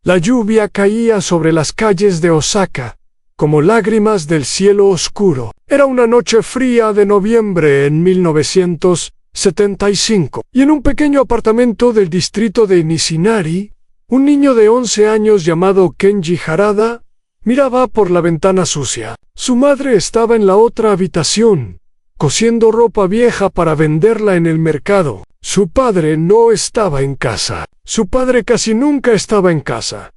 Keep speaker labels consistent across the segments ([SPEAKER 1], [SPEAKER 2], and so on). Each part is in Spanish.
[SPEAKER 1] La lluvia caía sobre las calles de Osaka, como lágrimas del cielo oscuro. Era una noche fría de noviembre en 1975, y en un pequeño apartamento del distrito de Nishinari, un niño de 11 años llamado Kenji Harada miraba por la ventana sucia. Su madre estaba en la otra habitación, cosiendo ropa vieja para venderla en el mercado. Su padre no estaba en casa. Su padre casi nunca estaba en casa.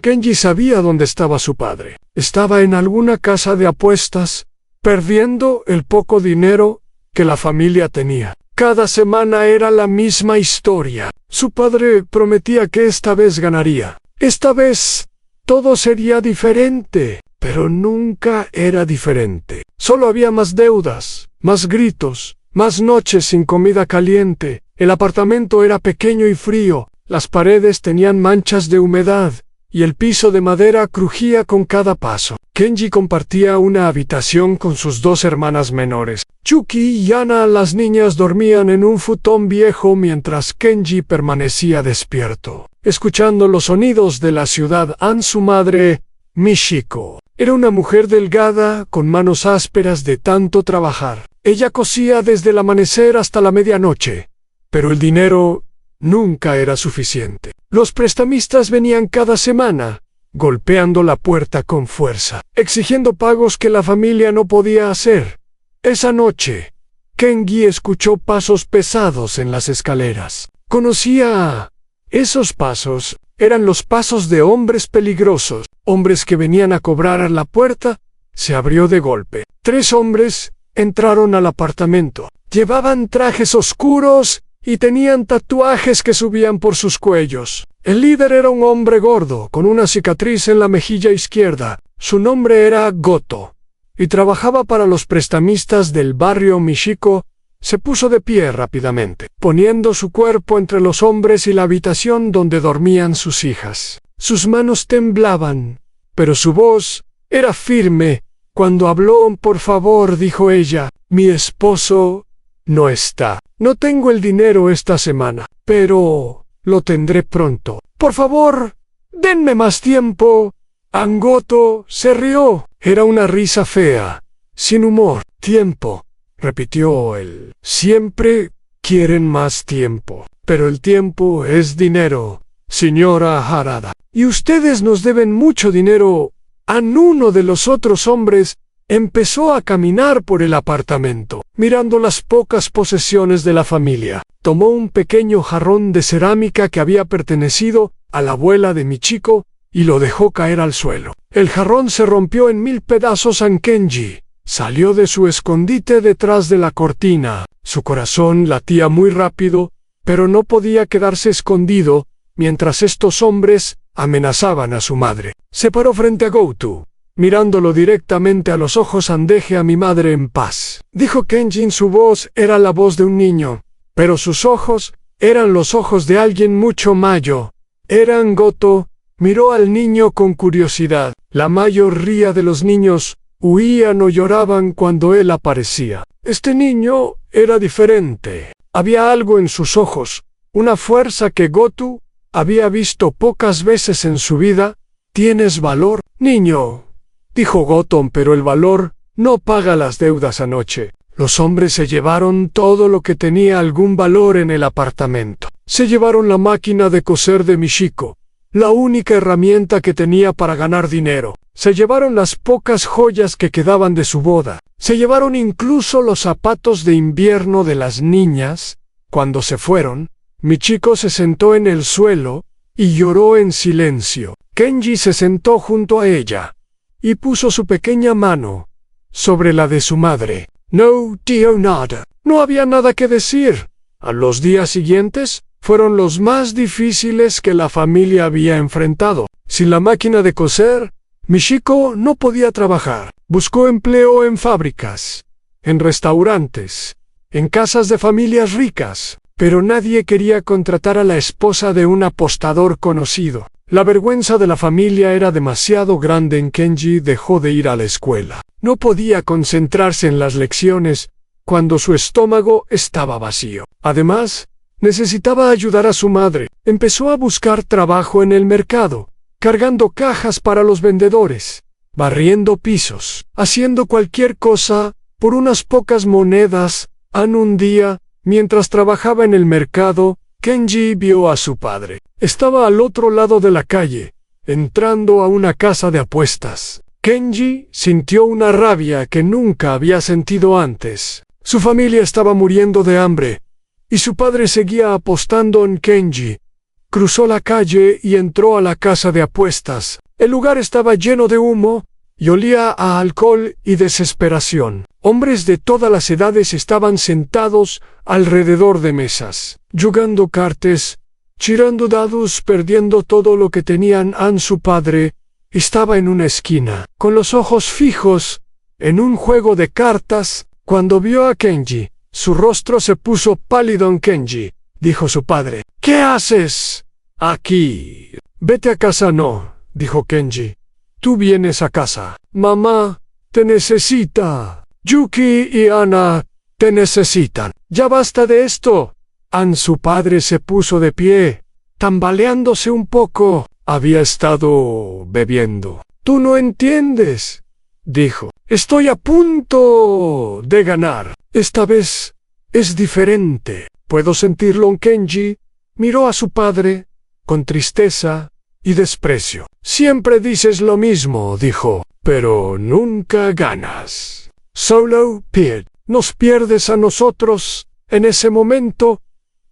[SPEAKER 1] Kenji sabía dónde estaba su padre. Estaba en alguna casa de apuestas, perdiendo el poco dinero que la familia tenía. Cada semana era la misma historia. Su padre prometía que esta vez ganaría. Esta vez todo sería diferente, pero nunca era diferente. Solo había más deudas, más gritos, más noches sin comida caliente. El apartamento era pequeño y frío, las paredes tenían manchas de humedad, y el piso de madera crujía con cada paso. Kenji compartía una habitación con sus dos hermanas menores. Chuki y Yana, las niñas, dormían en un futón viejo mientras Kenji permanecía despierto, escuchando los sonidos de la ciudad. Su madre, Michiko, era una mujer delgada, con manos ásperas de tanto trabajar. Ella cosía desde el amanecer hasta la medianoche, pero el dinero nunca era suficiente. Los prestamistas venían cada semana, golpeando la puerta con fuerza, exigiendo pagos que la familia no podía hacer. Esa noche, Kenji escuchó pasos pesados en las escaleras. Conocía esos pasos. Eran los pasos de hombres peligrosos, hombres que venían a cobrar a la puerta. Se abrió de golpe. 3 hombres entraron al apartamento. Llevaban trajes oscuros y tenían tatuajes que subían por sus cuellos. El líder era un hombre gordo, con una cicatriz en la mejilla izquierda. Su nombre era Goto, y trabajaba para los prestamistas del barrio Michiko. Se puso de pie rápidamente, poniendo su cuerpo entre los hombres y la habitación donde dormían sus hijas. Sus manos temblaban, pero su voz era firme. Cuando habló, por favor, dijo ella, mi esposo no está. No tengo el dinero esta semana, pero lo tendré pronto. Por favor, denme más tiempo. Goto se rió. Era una risa fea, sin humor. Tiempo, repitió él. Siempre quieren más tiempo, pero el tiempo es dinero, señora Harada. Y ustedes nos deben mucho dinero. Uno de los otros hombres empezó a caminar por el apartamento, mirando las pocas posesiones de la familia. Tomó un pequeño jarrón de cerámica que había pertenecido a la abuela de Michiko y lo dejó caer al suelo. El jarrón se rompió en 1000 pedazos. Kenji salió de su escondite detrás de la cortina. Su corazón latía muy rápido, pero no podía quedarse escondido mientras estos hombres amenazaban a su madre. Se paró frente a Goto, mirándolo directamente a los ojos. Deje a mi madre en paz, dijo Kenji. Su voz era la voz de un niño, pero sus ojos eran los ojos de alguien mucho mayor. Goto miró al niño con curiosidad. La mayoría de los niños huían o lloraban cuando él aparecía. Este niño era diferente. Había algo en sus ojos, una fuerza que Goto había visto pocas veces en su vida. ¿Tienes valor, niño?, dijo Goto, pero el valor no paga las deudas. Anoche, los hombres se llevaron todo lo que tenía algún valor en el apartamento. Se llevaron la máquina de coser de Michiko, la única herramienta que tenía para ganar dinero. Se llevaron las pocas joyas que quedaban de su boda. Se llevaron incluso los zapatos de invierno de las niñas. Cuando se fueron, Michiko se sentó en el suelo y lloró en silencio. Kenji se sentó junto a ella y puso su pequeña mano sobre la de su madre. No, tío, nada. No había nada que decir. A los días siguientes fueron los más difíciles que la familia había enfrentado. Sin la máquina de coser, Michiko no podía trabajar. Buscó empleo en fábricas, en restaurantes, en casas de familias ricas, pero nadie quería contratar a la esposa de un apostador conocido. La vergüenza de la familia era demasiado grande. Kenji dejó de ir a la escuela. No podía concentrarse en las lecciones cuando su estómago estaba vacío. Además, necesitaba ayudar a su madre. Empezó a buscar trabajo en el mercado, cargando cajas para los vendedores, barriendo pisos, haciendo cualquier cosa por unas pocas monedas. Un día, mientras trabajaba en el mercado, Kenji vio a su padre. Estaba al otro lado de la calle, entrando a una casa de apuestas. Kenji sintió una rabia que nunca había sentido antes. Su familia estaba muriendo de hambre, y su padre seguía apostando en Kenji. Cruzó la calle y entró a la casa de apuestas. El lugar estaba lleno de humo y olía a alcohol y desesperación. Hombres de todas las edades estaban sentados alrededor de mesas, jugando cartas, tirando dados, perdiendo todo lo que tenían. Su padre estaba en una esquina, con los ojos fijos en un juego de cartas. Cuando vio a Kenji, su rostro se puso pálido. Kenji, dijo su padre, ¿qué haces aquí? Vete a casa. No, dijo Kenji. Tú vienes a casa. Mamá te necesita. Yuki y Ana te necesitan. Ya basta de esto. Su padre se puso de pie, tambaleándose un poco. Había estado bebiendo. Tú no entiendes, dijo. Estoy a punto de ganar. Esta vez es diferente. Puedo sentirlo. Kenji miró a su padre con tristeza y desprecio. Siempre dices lo mismo, dijo, pero nunca ganas. Solo nos pierdes a nosotros. En ese momento,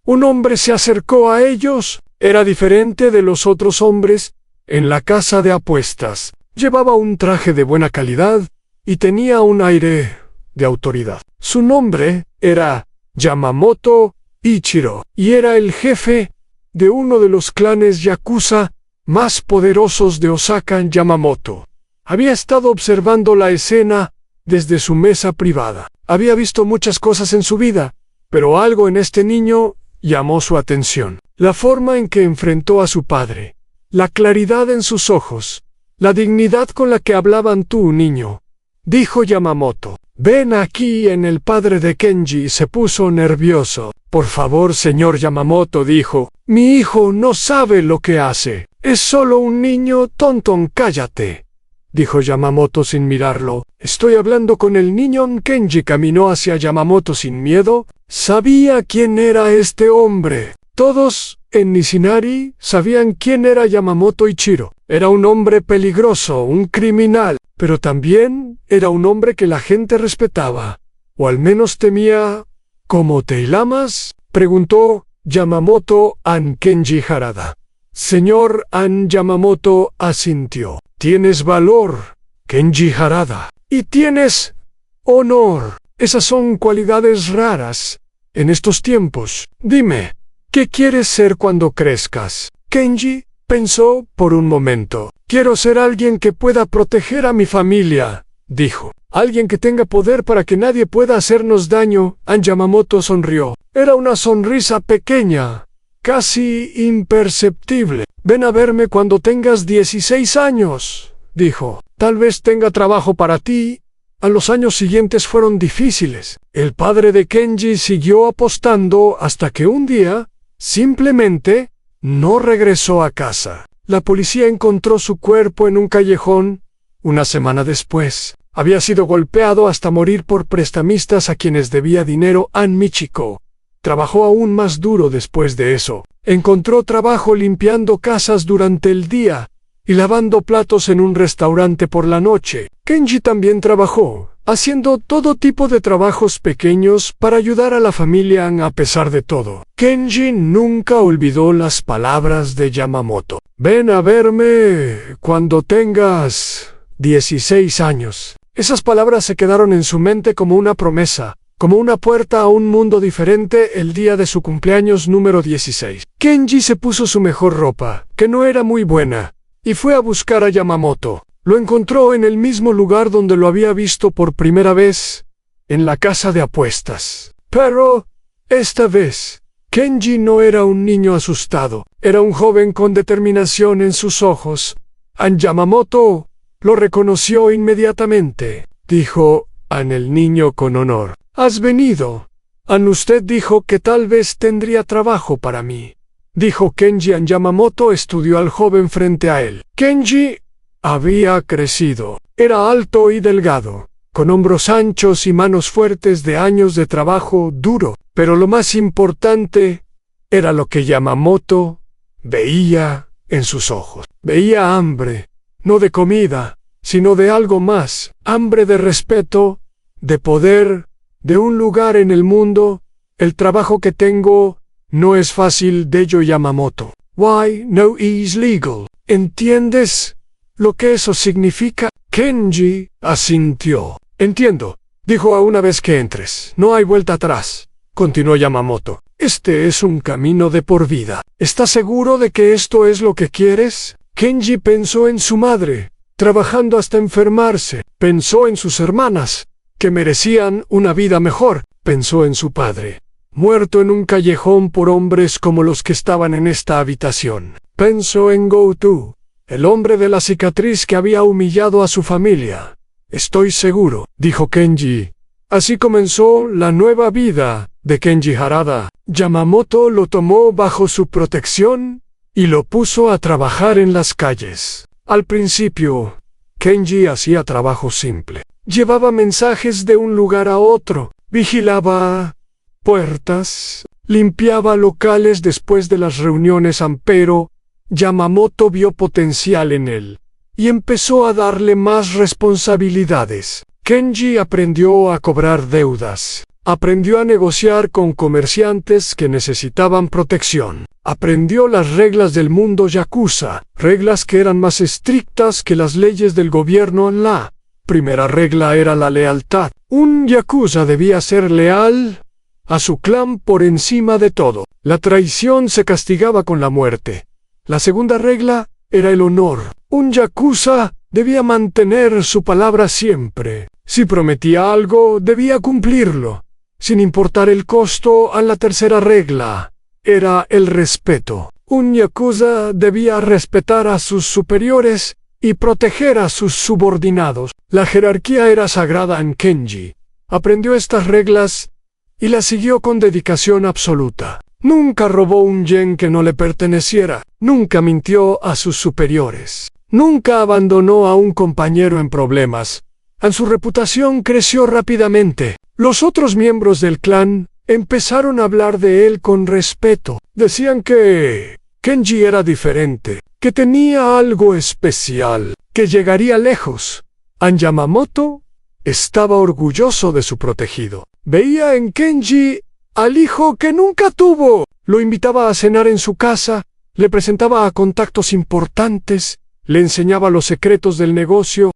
[SPEAKER 1] un hombre se acercó a ellos. Era diferente de los otros hombres en la casa de apuestas. Llevaba un traje de buena calidad y tenía un aire de autoridad. Su nombre era Yamamoto Ichiro, y era el jefe de uno de los clanes yakuza más poderosos de Osaka. Yamamoto había estado observando la escena desde su mesa privada. Había visto muchas cosas en su vida, pero algo en este niño llamó su atención. La forma en que enfrentó a su padre, la claridad en sus ojos, la dignidad con la que hablaban. Tú, niño, dijo Yamamoto. Ven aquí. El padre de Kenji se puso nervioso. Por favor, señor Yamamoto, dijo. Mi hijo no sabe lo que hace. Es solo un niño tonto. Cállate, dijo Yamamoto sin mirarlo. Estoy hablando con el niño. Kenji caminó hacia Yamamoto sin miedo. Sabía quién era este hombre. Todos en Nishinari sabían quién era Yamamoto Ichiro. Era un hombre peligroso, un criminal, pero también era un hombre que la gente respetaba, o al menos temía. ¿Cómo te llamas?, preguntó Yamamoto a Kenji Harada. Señor Yamamoto asintió. Tienes valor, Kenji Harada, y tienes honor. Esas son cualidades raras en estos tiempos. Dime, ¿qué quieres ser cuando crezcas? Kenji pensó por un momento. Quiero ser alguien que pueda proteger a mi familia, dijo. Alguien que tenga poder para que nadie pueda hacernos daño. Yamamoto sonrió. Era una sonrisa pequeña, casi imperceptible. Ven a verme cuando tengas 16 años, dijo. Tal vez tenga trabajo para ti. Los años siguientes fueron difíciles. El padre de Kenji siguió apostando hasta que un día, simplemente, no regresó a casa. La policía encontró su cuerpo en un callejón. Una semana después, había sido golpeado hasta morir por prestamistas a quienes debía dinero. Michiko trabajó aún más duro después de eso. Encontró trabajo limpiando casas durante el día y lavando platos en un restaurante por la noche. Kenji también trabajó, haciendo todo tipo de trabajos pequeños para ayudar a la familia. A pesar de todo, Kenji nunca olvidó las palabras de Yamamoto. Ven a verme cuando tengas 16 años. Esas palabras se quedaron en su mente como una promesa, como una puerta a un mundo diferente. El día de su cumpleaños número 16, Kenji se puso su mejor ropa, que no era muy buena, y fue a buscar a Yamamoto. Lo encontró en el mismo lugar donde lo había visto por primera vez, en la casa de apuestas. Pero, esta vez, Kenji no era un niño asustado, era un joven con determinación en sus ojos. Yamamoto lo reconoció inmediatamente. Dijo el niño con honor. ¿Has venido? Usted dijo que tal vez tendría trabajo para mí. dijo Kenji a Yamamoto. Estudió al joven frente a él. Kenji había crecido. Era alto y delgado, con hombros anchos y manos fuertes de años de trabajo duro. Pero lo más importante era lo que Yamamoto veía en sus ojos. Veía hambre, no de comida, sino de algo más. Hambre de respeto, de poder, de un lugar en el mundo. El trabajo que tengo no es fácil, dijo Yamamoto. Why no is legal? ¿Entiendes lo que eso significa? Kenji asintió. Entiendo, dijo. A una vez que entres, no hay vuelta atrás, continuó Yamamoto. Este es un camino de por vida. ¿Estás seguro de que esto es lo que quieres? Kenji pensó en su madre, trabajando hasta enfermarse. Pensó en sus hermanas, que merecían una vida mejor. Pensó en su padre, muerto en un callejón por hombres como los que estaban en esta habitación. Pensó en Goto, el hombre de la cicatriz que había humillado a su familia. Estoy seguro, dijo Kenji. Así comenzó la nueva vida de Kenji Harada. Yamamoto lo tomó bajo su protección y lo puso a trabajar en las calles. Al principio, Kenji hacía trabajo simple. Llevaba mensajes de un lugar a otro, vigilaba puertas, limpiaba locales después de las reuniones, pero Yamamoto vio potencial en él y empezó a darle más responsabilidades. Kenji aprendió a cobrar deudas, aprendió a negociar con comerciantes que necesitaban protección, aprendió las reglas del mundo yakuza, reglas que eran más estrictas que las leyes del gobierno. La primera regla era la lealtad. Un yakuza debía ser leal a su clan por encima de todo. La traición se castigaba con la muerte. La segunda regla era el honor. Un yakuza debía mantener su palabra siempre. Si prometía algo, debía cumplirlo, sin importar el costo. A la tercera regla era el respeto. Un yakuza debía respetar a sus superiores y proteger a sus subordinados. La jerarquía era sagrada en Kenji. Aprendió estas reglas y las siguió con dedicación absoluta. Nunca robó un yen que no le perteneciera. Nunca mintió a sus superiores. Nunca abandonó a un compañero en problemas. Su reputación creció rápidamente. Los otros miembros del clan empezaron a hablar de él con respeto. Decían que Kenji era diferente, que tenía algo especial, que llegaría lejos. Yamamoto estaba orgulloso de su protegido. Veía en Kenji al hijo que nunca tuvo. Lo invitaba a cenar en su casa, le presentaba a contactos importantes, le enseñaba los secretos del negocio.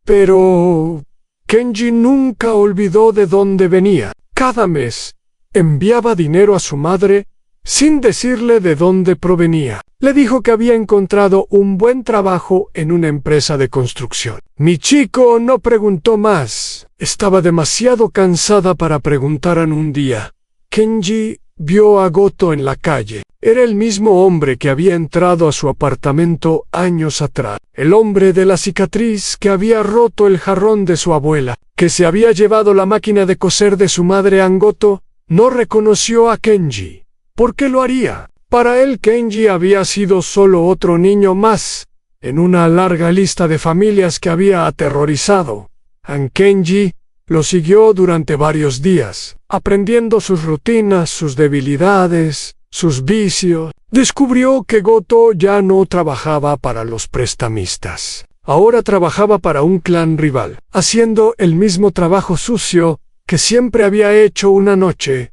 [SPEAKER 1] Pero Kenji nunca olvidó de dónde venía. Cada mes enviaba dinero a su madre sin decirle de dónde provenía. Le dijo que había encontrado un buen trabajo en una empresa de construcción. Michiko no preguntó más. Estaba demasiado cansada para preguntar. En un día, Kenji vio a Goto en la calle. Era el mismo hombre que había entrado a su apartamento años atrás. El hombre de la cicatriz que había roto el jarrón de su abuela, que se había llevado la máquina de coser de su madre. Goto no reconoció a Kenji. ¿Por qué lo haría? Para él Kenji había sido solo otro niño más en una larga lista de familias que había aterrorizado. Kenji lo siguió durante varios días, aprendiendo sus rutinas, sus debilidades, sus vicios. Descubrió que Goto ya no trabajaba para los prestamistas. Ahora trabajaba para un clan rival, haciendo el mismo trabajo sucio que siempre había hecho. Una noche,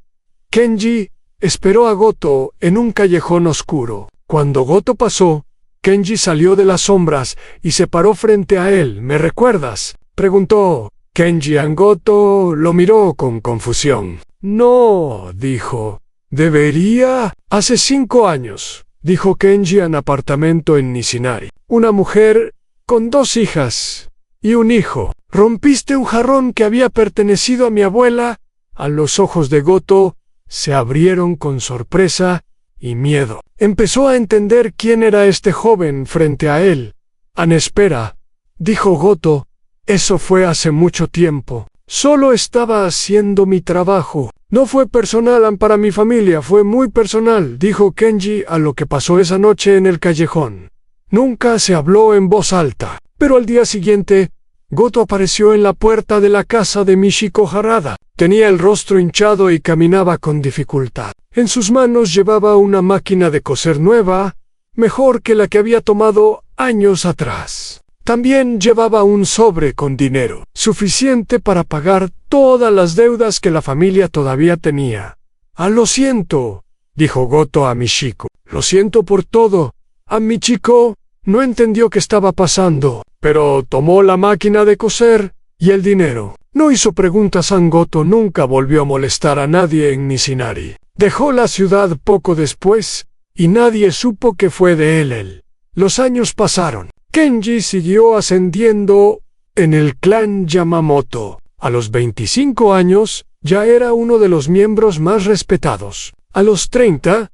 [SPEAKER 1] Kenji esperó a Goto en un callejón oscuro. Cuando Goto pasó, Kenji salió de las sombras y se paró frente a él. ¿Me recuerdas?, preguntó. Kenji. Goto lo miró con confusión. No, dijo. ¿Debería? Hace 5 años, dijo Kenji. En apartamento en Nishinari. Una mujer con 2 hijas y un hijo. Rompiste un jarrón que había pertenecido a mi abuela. A los ojos de Goto se abrieron con sorpresa y miedo. Empezó a entender quién era este joven frente a él. Espera, dijo Goto. Eso fue hace mucho tiempo. Solo estaba haciendo mi trabajo. No fue personal para mi familia, fue muy personal, dijo Kenji a lo que pasó esa noche en el callejón. Nunca se habló en voz alta, pero al día siguiente, Goto apareció en la puerta de la casa de Michiko Harada. Tenía el rostro hinchado y caminaba con dificultad. En sus manos llevaba una máquina de coser nueva, mejor que la que había tomado años atrás. También llevaba un sobre con dinero, suficiente para pagar todas las deudas que la familia todavía tenía. Lo siento, dijo Goto a Michiko. Lo siento por todo. Michiko no entendió qué estaba pasando, pero tomó la máquina de coser y el dinero. No hizo preguntas. Goto nunca volvió a molestar a nadie en Nishinari. Dejó la ciudad poco después y nadie supo qué fue de él. Los años pasaron. Kenji siguió ascendiendo en el clan Yamamoto. A los 25 años, ya era uno de los miembros más respetados. A los 30,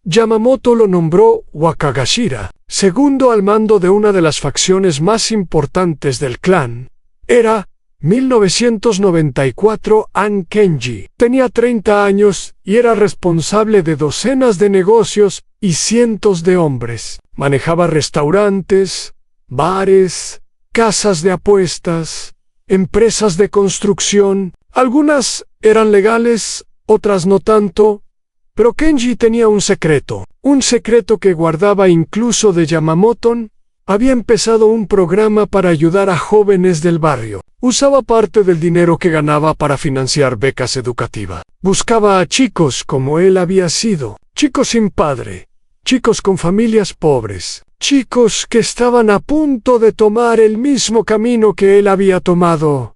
[SPEAKER 1] Yamamoto lo nombró Wakagashira, segundo al mando de una de las facciones más importantes del clan. Era 1994. Kenji tenía 30 años y era responsable de docenas de negocios y cientos de hombres. Manejaba restaurantes, bares, casas de apuestas, empresas de construcción. Algunas eran legales, otras no tanto, pero Kenji tenía un secreto que guardaba incluso de Yamamoto. Había empezado un programa para ayudar a jóvenes del barrio. Usaba parte del dinero que ganaba para financiar becas educativas. Buscaba a chicos como él había sido, chicos sin padre, chicos con familias pobres, chicos que estaban a punto de tomar el mismo camino que él había tomado.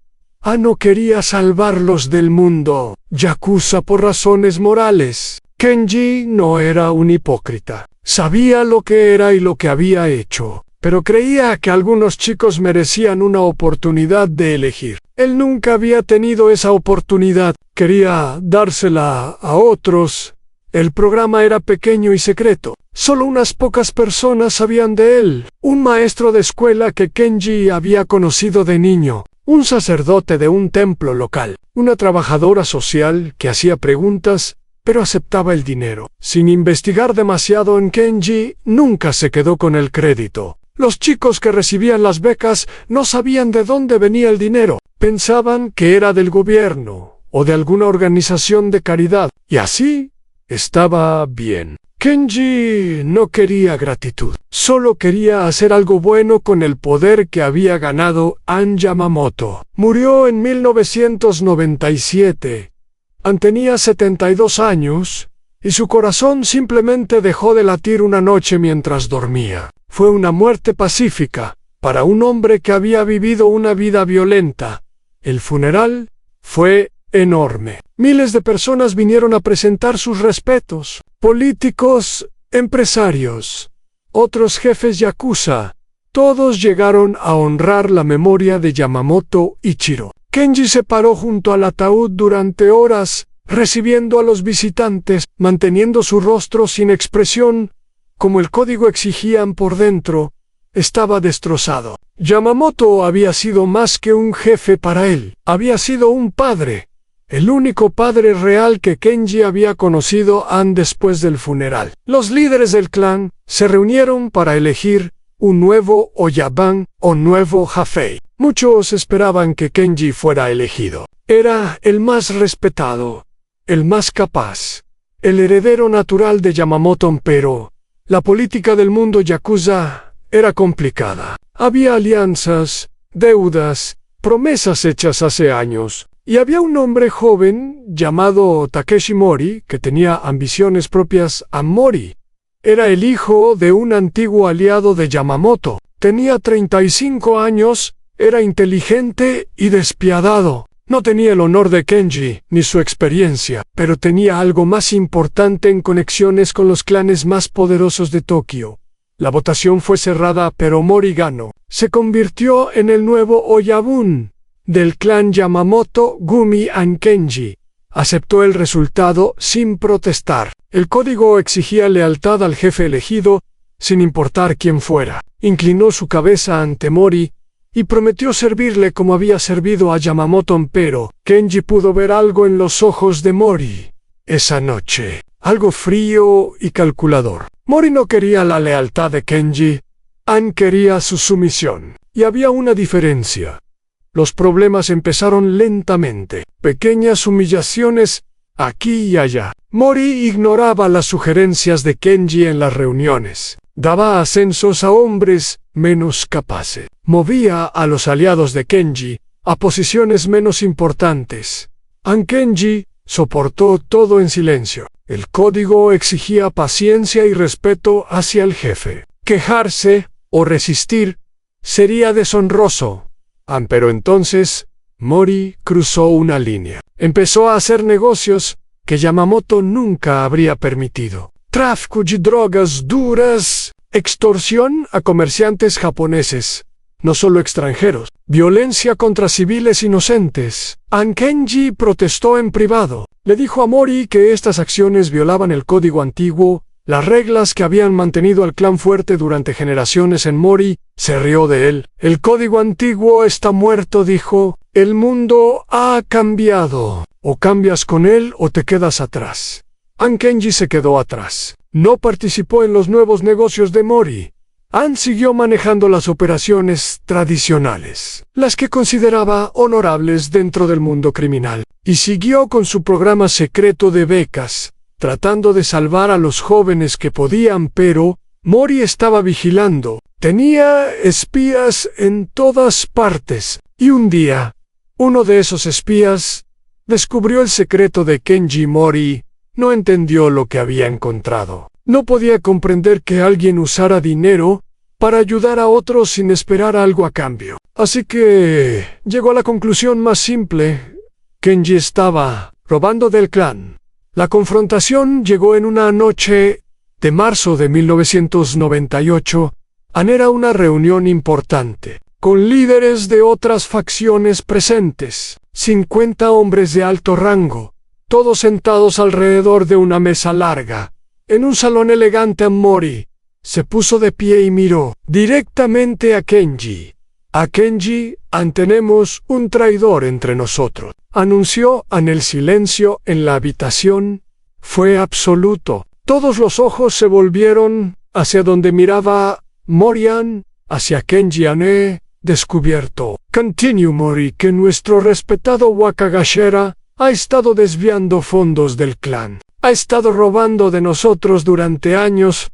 [SPEAKER 1] No quería salvarlos del mundo yakuza por razones morales. Kenji no era un hipócrita. Sabía lo que era y lo que había hecho, pero creía que algunos chicos merecían una oportunidad de elegir. Él nunca había tenido esa oportunidad. Quería dársela a otros. El programa era pequeño y secreto. Solo unas pocas personas sabían de él. Un maestro de escuela que Kenji había conocido de niño. Un sacerdote de un templo local. Una trabajadora social que hacía preguntas, pero aceptaba el dinero. Sin investigar demasiado en Kenji, nunca se quedó con el crédito. Los chicos que recibían las becas no sabían de dónde venía el dinero. Pensaban que era del gobierno o de alguna organización de caridad. Y así estaba bien. Kenji no quería gratitud. Solo quería hacer algo bueno con el poder que había ganado Yamamoto. Murió en 1997. Tenía 72 años, y su corazón simplemente dejó de latir una noche mientras dormía. Fue una muerte pacífica, para un hombre que había vivido una vida violenta. El funeral fue enorme. Miles de personas vinieron a presentar sus respetos. Políticos, empresarios, otros jefes yakuza. Todos llegaron a honrar la memoria de Yamamoto Ichiro. Kenji se paró junto al ataúd durante horas, recibiendo a los visitantes, manteniendo su rostro sin expresión, como el código exigían por dentro. Estaba destrozado. Yamamoto había sido más que un jefe para él. Había sido un padre. El único padre real que Kenji había conocido después del funeral. Los líderes del clan se reunieron para elegir un nuevo Oyaban o nuevo Hafei. Muchos esperaban que Kenji fuera elegido. Era el más respetado, el más capaz, el heredero natural de Yamamoto, pero la política del mundo yakuza era complicada. Había alianzas, deudas, promesas hechas hace años, y había un hombre joven llamado Takeshi Mori que tenía ambiciones propias. Mori era el hijo de un antiguo aliado de Yamamoto. Tenía 35 años, era inteligente y despiadado. No tenía el honor de Kenji, ni su experiencia, pero tenía algo más importante en conexiones con los clanes más poderosos de Tokio. La votación fue cerrada, pero Mori ganó. Se convirtió en el nuevo Oyabun del clan Yamamoto. Gumi Kenji aceptó el resultado sin protestar. El código exigía lealtad al jefe elegido, sin importar quién fuera. Inclinó su cabeza ante Mori y prometió servirle como había servido a Yamamoto, pero Kenji pudo ver algo en los ojos de Mori esa noche, algo frío y calculador. Mori no quería la lealtad de Kenji, Ann quería su sumisión. Y había una diferencia. Los problemas empezaron lentamente, pequeñas humillaciones aquí y allá. Mori ignoraba las sugerencias de Kenji en las reuniones. Daba ascensos a hombres menos capaces. Movía a los aliados de Kenji a posiciones menos importantes. Kenji soportó todo en silencio. El código exigía paciencia y respeto hacia el jefe. Quejarse o resistir sería deshonroso. Pero entonces, Mori cruzó una línea. Empezó a hacer negocios que Yamamoto nunca habría permitido. Tráfico de drogas duras, extorsión a comerciantes japoneses, no solo extranjeros, violencia contra civiles inocentes. Kenji protestó en privado. Le dijo a Mori que estas acciones violaban el código antiguo, las reglas que habían mantenido al clan fuerte durante generaciones. Mori se rió de él. El código antiguo está muerto, dijo. El mundo ha cambiado. O cambias con él o te quedas atrás. Kenji se quedó atrás. No participó en los nuevos negocios de Mori. Siguió manejando las operaciones tradicionales, las que consideraba honorables dentro del mundo criminal, y siguió con su programa secreto de becas, tratando de salvar a los jóvenes que podían, pero Mori estaba vigilando. Tenía espías en todas partes, y un día, uno de esos espías descubrió el secreto de Kenji. Mori no entendió lo que había encontrado. No podía comprender que alguien usara dinero para ayudar a otros sin esperar algo a cambio. Así que llegó a la conclusión más simple. Kenji estaba robando del clan. La confrontación llegó en una noche de marzo de 1998. Era una reunión importante, con líderes de otras facciones presentes, 50 hombres de alto rango, todos sentados alrededor de una mesa larga, en un salón elegante. Mori se puso de pie y miró directamente a Kenji. Kenji, tenemos un traidor entre nosotros, anunció. El silencio en la habitación fue absoluto. Todos los ojos se volvieron hacia donde miraba Mori, hacia Kenji. He descubierto, continue Mori, que nuestro respetado Wakagashera ha estado desviando fondos del clan. Ha estado robando de nosotros durante años.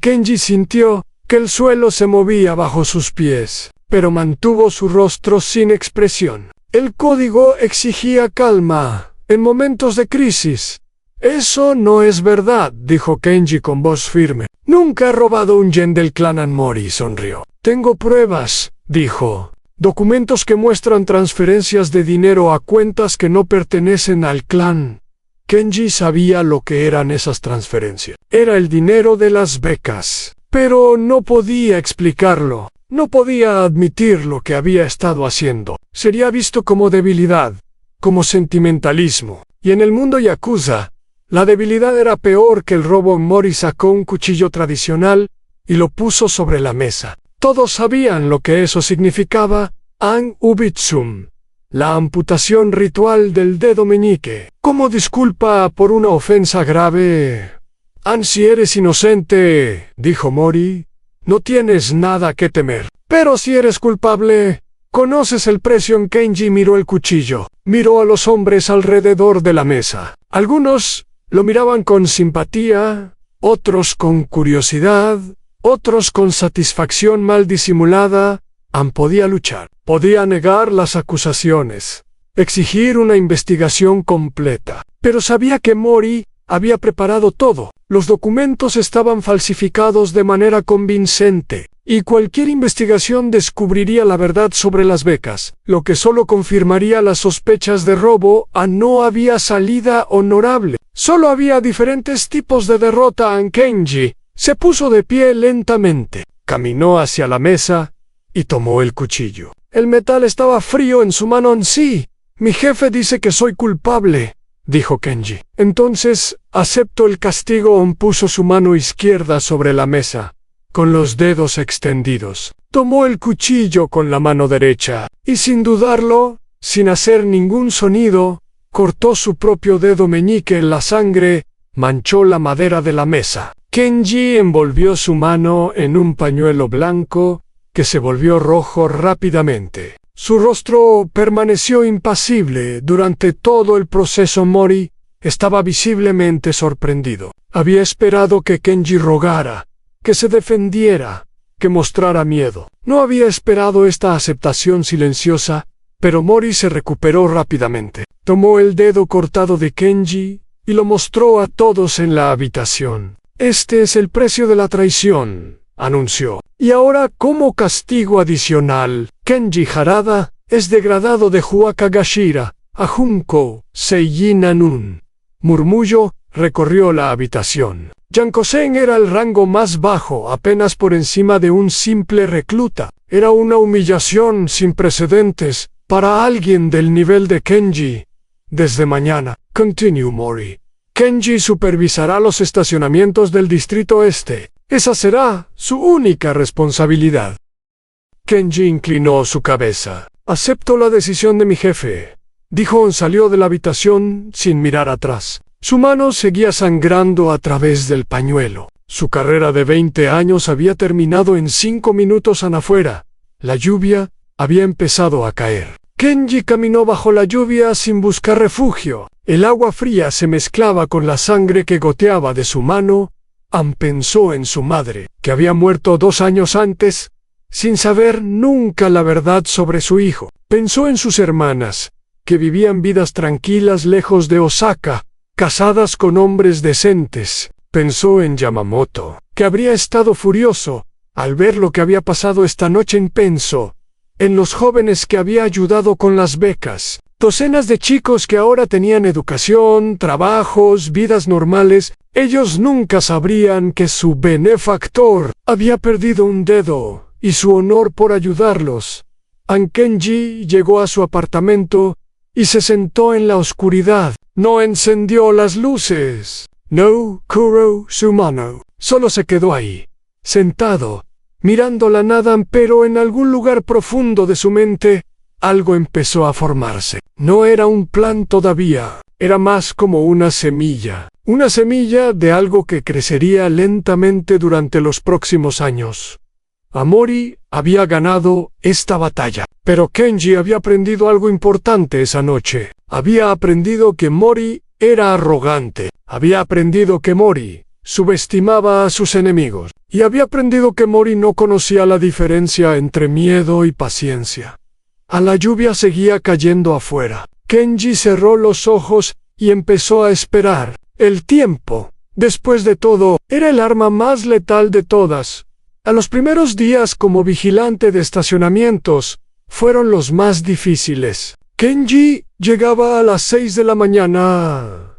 [SPEAKER 1] Kenji sintió que el suelo se movía bajo sus pies, pero mantuvo su rostro sin expresión. El código exigía calma en momentos de crisis. Eso no es verdad, dijo Kenji con voz firme. Nunca he robado un yen del clan. Mori sonrió. Tengo pruebas, dijo. Documentos que muestran transferencias de dinero a cuentas que no pertenecen al clan. Kenji sabía lo que eran esas transferencias. Era el dinero de las becas. Pero no podía explicarlo. No podía admitir lo que había estado haciendo. Sería visto como debilidad, como sentimentalismo. Y en el mundo yakuza, la debilidad era peor que el robo. Mori sacó un cuchillo tradicional y lo puso sobre la mesa. Todos sabían lo que eso significaba. Ubitsum, la amputación ritual del dedo meñique. Como disculpa por una ofensa grave. Si eres inocente, dijo Mori, no tienes nada que temer. Pero si eres culpable, conoces el precio. Kenji miró el cuchillo. Miró a los hombres alrededor de la mesa. Algunos lo miraban con simpatía, otros con curiosidad, otros con satisfacción mal disimulada. Podía luchar, podía negar las acusaciones, exigir una investigación completa. Pero sabía que Mori había preparado todo. Los documentos estaban falsificados de manera convincente, y cualquier investigación descubriría la verdad sobre las becas, lo que solo confirmaría las sospechas de robo. No había salida honorable. Solo había diferentes tipos de derrota. Kenji se puso de pie lentamente, caminó hacia la mesa y tomó el cuchillo. El metal estaba frío en su mano. Sí, mi jefe dice que soy culpable, dijo Kenji. Entonces, acepto el castigo. Puso su mano izquierda sobre la mesa, con los dedos extendidos. Tomó el cuchillo con la mano derecha, y sin dudarlo, sin hacer ningún sonido, cortó su propio dedo meñique en la sangre, manchó la madera de la mesa. Kenji envolvió su mano en un pañuelo blanco, que se volvió rojo rápidamente. Su rostro permaneció impasible durante todo el proceso. Mori estaba visiblemente sorprendido. Había esperado que Kenji rogara, que se defendiera, que mostrara miedo. No había esperado esta aceptación silenciosa, pero Mori se recuperó rápidamente. Tomó el dedo cortado de Kenji y lo mostró a todos en la habitación. «Este es el precio de la traición», anunció. «Y ahora, como castigo adicional, Kenji Harada es degradado de Huakagashira a Junko Seijin-Nanun». Murmullo recorrió la habitación. Yankosen era el rango más bajo, apenas por encima de un simple recluta. Era una humillación sin precedentes para alguien del nivel de Kenji. Desde mañana, continuó Mori, Kenji supervisará los estacionamientos del Distrito Este. Esa será su única responsabilidad. Kenji inclinó su cabeza. «Acepto la decisión de mi jefe», dijo. Salió de la habitación sin mirar atrás. Su mano seguía sangrando a través del pañuelo. Su carrera de 20 años había terminado en 5 minutos afuera. La lluvia había empezado a caer. Kenji caminó bajo la lluvia sin buscar refugio. El agua fría se mezclaba con la sangre que goteaba de su mano. Pensó en su madre, que había muerto 2 años antes, sin saber nunca la verdad sobre su hijo. Pensó en sus hermanas, que vivían vidas tranquilas lejos de Osaka, casadas con hombres decentes. Pensó en Yamamoto, que habría estado furioso al ver lo que había pasado esta noche. Pensó en los jóvenes que había ayudado con las becas, docenas de chicos que ahora tenían educación, trabajos, vidas normales. Ellos nunca sabrían que su benefactor había perdido un dedo y su honor por ayudarlos. Kenji llegó a su apartamento y se sentó en la oscuridad. No encendió las luces. No curó su mano. Solo se quedó ahí, sentado, mirando la nada. Pero en algún lugar profundo de su mente, algo empezó a formarse. No era un plan todavía. Era más como una semilla. Una semilla de algo que crecería lentamente durante los próximos años. Mori había ganado esta batalla. Pero Kenji había aprendido algo importante esa noche. Había aprendido que Mori era arrogante. Había aprendido que Mori subestimaba a sus enemigos. Y había aprendido que Mori no conocía la diferencia entre miedo y paciencia. La lluvia seguía cayendo afuera. Kenji cerró los ojos y empezó a esperar. El tiempo, después de todo, era el arma más letal de todas. Los primeros días como vigilante de estacionamientos fueron los más difíciles. Kenji llegaba a las 6 de la mañana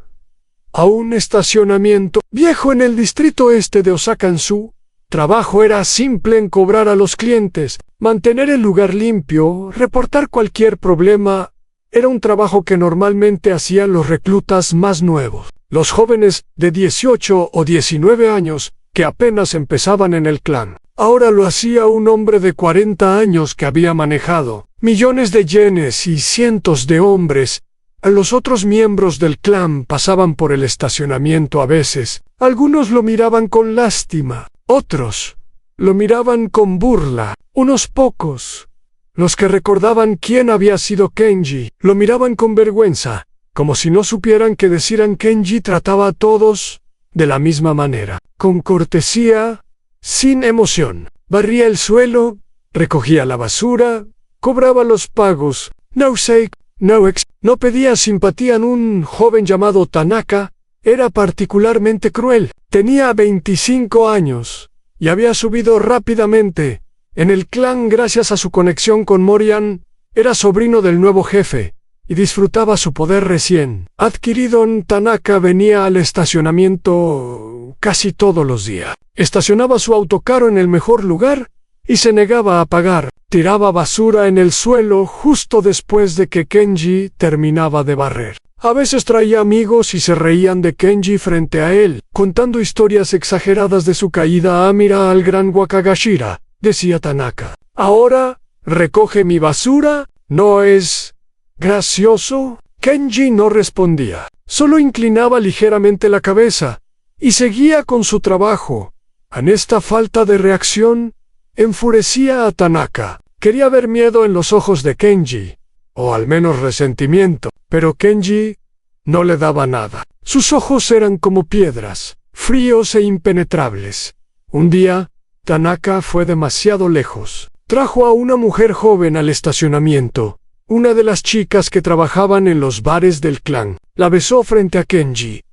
[SPEAKER 1] a un estacionamiento viejo en el distrito este de Osaka. En su trabajo era simple: en cobrar a los clientes, mantener el lugar limpio, reportar cualquier problema. Era un trabajo que normalmente hacían los reclutas más nuevos, los jóvenes de 18 o 19 años que apenas empezaban en el clan. Ahora lo hacía un hombre de 40 años que había manejado millones de yenes y cientos de hombres. Los otros miembros del clan pasaban por el estacionamiento a veces. Algunos lo miraban con lástima, otros lo miraban con burla. Unos pocos, los que recordaban quién había sido Kenji, lo miraban con vergüenza, como si no supieran qué decir. Kenji trataba a todos de la misma manera, con cortesía, sin emoción. Barría el suelo, recogía la basura, cobraba los pagos. No pedía simpatía. Un joven llamado Tanaka era particularmente cruel. Tenía 25 años y había subido rápidamente en el clan gracias a su conexión con Morian. Era sobrino del nuevo jefe y disfrutaba su poder recién adquirido. Tanaka venía al estacionamiento casi todos los días. Estacionaba su autocarro en el mejor lugar y se negaba a pagar. Tiraba basura en el suelo justo después de que Kenji terminaba de barrer. A veces traía amigos y se reían de Kenji frente a él, contando historias exageradas de su caída. Mira al gran Wakagashira, decía Tanaka. Ahora, recoge mi basura, ¿no es gracioso? Kenji no respondía, solo inclinaba ligeramente la cabeza y seguía con su trabajo. En esta falta de reacción, enfurecía a Tanaka. Quería ver miedo en los ojos de Kenji, o al menos resentimiento, pero Kenji no le daba nada. Sus ojos eran como piedras, fríos e impenetrables. Un día, Tanaka fue demasiado lejos. Trajo a una mujer joven al estacionamiento, una de las chicas que trabajaban en los bares del clan. La besó frente a Kenji,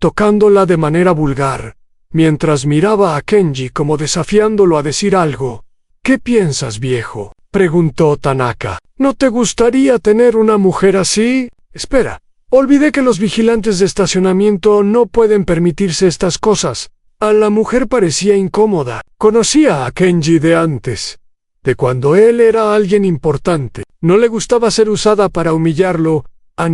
[SPEAKER 1] tocándola de manera vulgar, mientras miraba a Kenji como desafiándolo a decir algo. ¿Qué piensas, viejo?, preguntó Tanaka. ¿No te gustaría tener una mujer así? Espera, olvidé que los vigilantes de estacionamiento no pueden permitirse estas cosas. A la mujer parecía incómoda. Conocía a Kenji de antes, de cuando él era alguien importante. No le gustaba ser usada para humillarlo.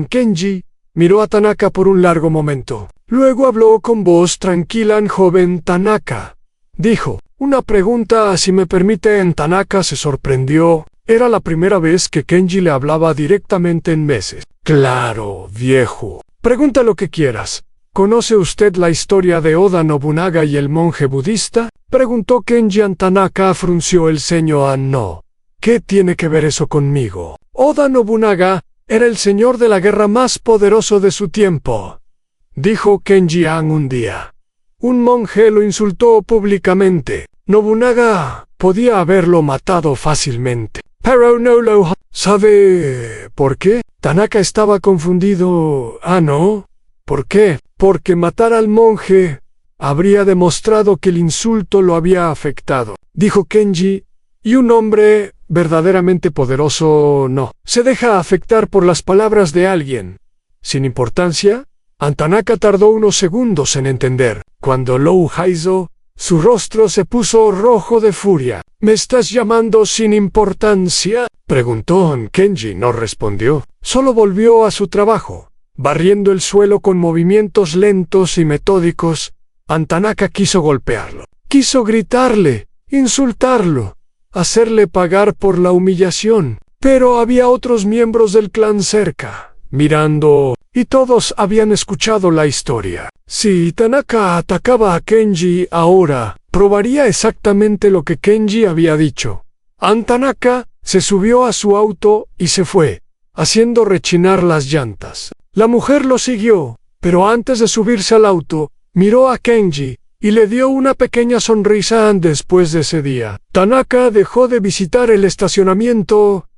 [SPEAKER 1] Kenji miró a Tanaka por un largo momento. Luego habló con voz tranquila. Joven Tanaka, dijo. Una pregunta, si me permiten. Tanaka se sorprendió. Era la primera vez que Kenji le hablaba directamente en meses. Claro, viejo. Pregunta lo que quieras. ¿Conoce usted la historia de Oda Nobunaga y el monje budista?, preguntó Kenji. Tanaka frunció el ceño. No. ¿Qué tiene que ver eso conmigo? Oda Nobunaga era el señor de la guerra más poderoso de su tiempo, dijo Kenji un día. Un monje lo insultó públicamente. Nobunaga podía haberlo matado fácilmente, pero no lo... ¿Sabe por qué? Tanaka estaba confundido. ¿No? ¿Por qué? Porque matar al monje habría demostrado que el insulto lo había afectado, dijo Kenji, y un hombre verdaderamente poderoso no se deja afectar por las palabras de alguien sin importancia. Tanaka tardó unos segundos en entender. Cuando lo hizo, su rostro se puso rojo de furia. ¿Me estás llamando sin importancia?, preguntó. Kenji no respondió, solo volvió a su trabajo, barriendo el suelo con movimientos lentos y metódicos. Tanaka quiso golpearlo, quiso gritarle, insultarlo, hacerle pagar por la humillación, pero había otros miembros del clan cerca, mirando, y todos habían escuchado la historia. Si Tanaka atacaba a Kenji ahora, probaría exactamente lo que Kenji había dicho. Tanaka se subió a su auto y se fue, haciendo rechinar las llantas. La mujer lo siguió, pero antes de subirse al auto, miró a Kenji y le dio una pequeña sonrisa. Después de ese día, Tanaka dejó de visitar el estacionamiento.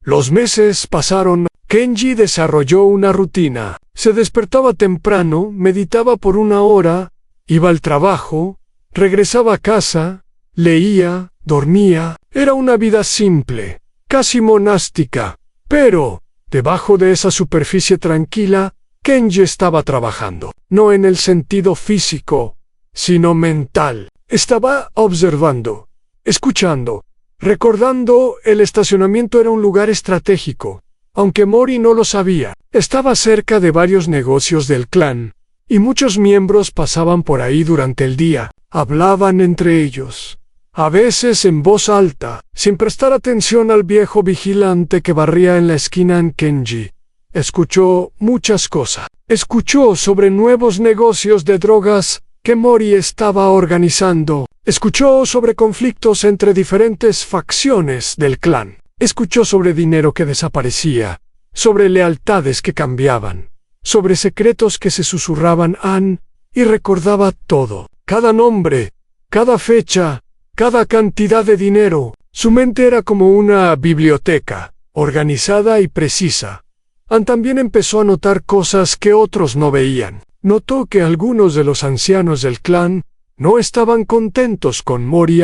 [SPEAKER 1] Los meses pasaron. Kenji desarrolló una rutina. Se despertaba temprano, meditaba por 1 hora, iba al trabajo, regresaba a casa, leía, dormía. Era una vida simple, casi monástica. Pero, debajo de esa superficie tranquila, Kenji estaba trabajando. No en el sentido físico, sino mental. Estaba observando, escuchando, recordando. El estacionamiento era un lugar estratégico. Aunque Mori no lo sabía, estaba cerca de varios negocios del clan, y muchos miembros pasaban por ahí durante el día. Hablaban entre ellos, a veces en voz alta, sin prestar atención al viejo vigilante que barría en la esquina. Kenji escuchó muchas cosas. Escuchó sobre nuevos negocios de drogas que Mori estaba organizando. Escuchó sobre conflictos entre diferentes facciones del clan. Escuchó sobre dinero que desaparecía, sobre lealtades que cambiaban, sobre secretos que se susurraban. Y recordaba todo, cada nombre, cada fecha, cada cantidad de dinero. Su mente era como una biblioteca, organizada y precisa. También empezó a notar cosas que otros no veían. Notó que algunos de los ancianos del clan no estaban contentos con Mori.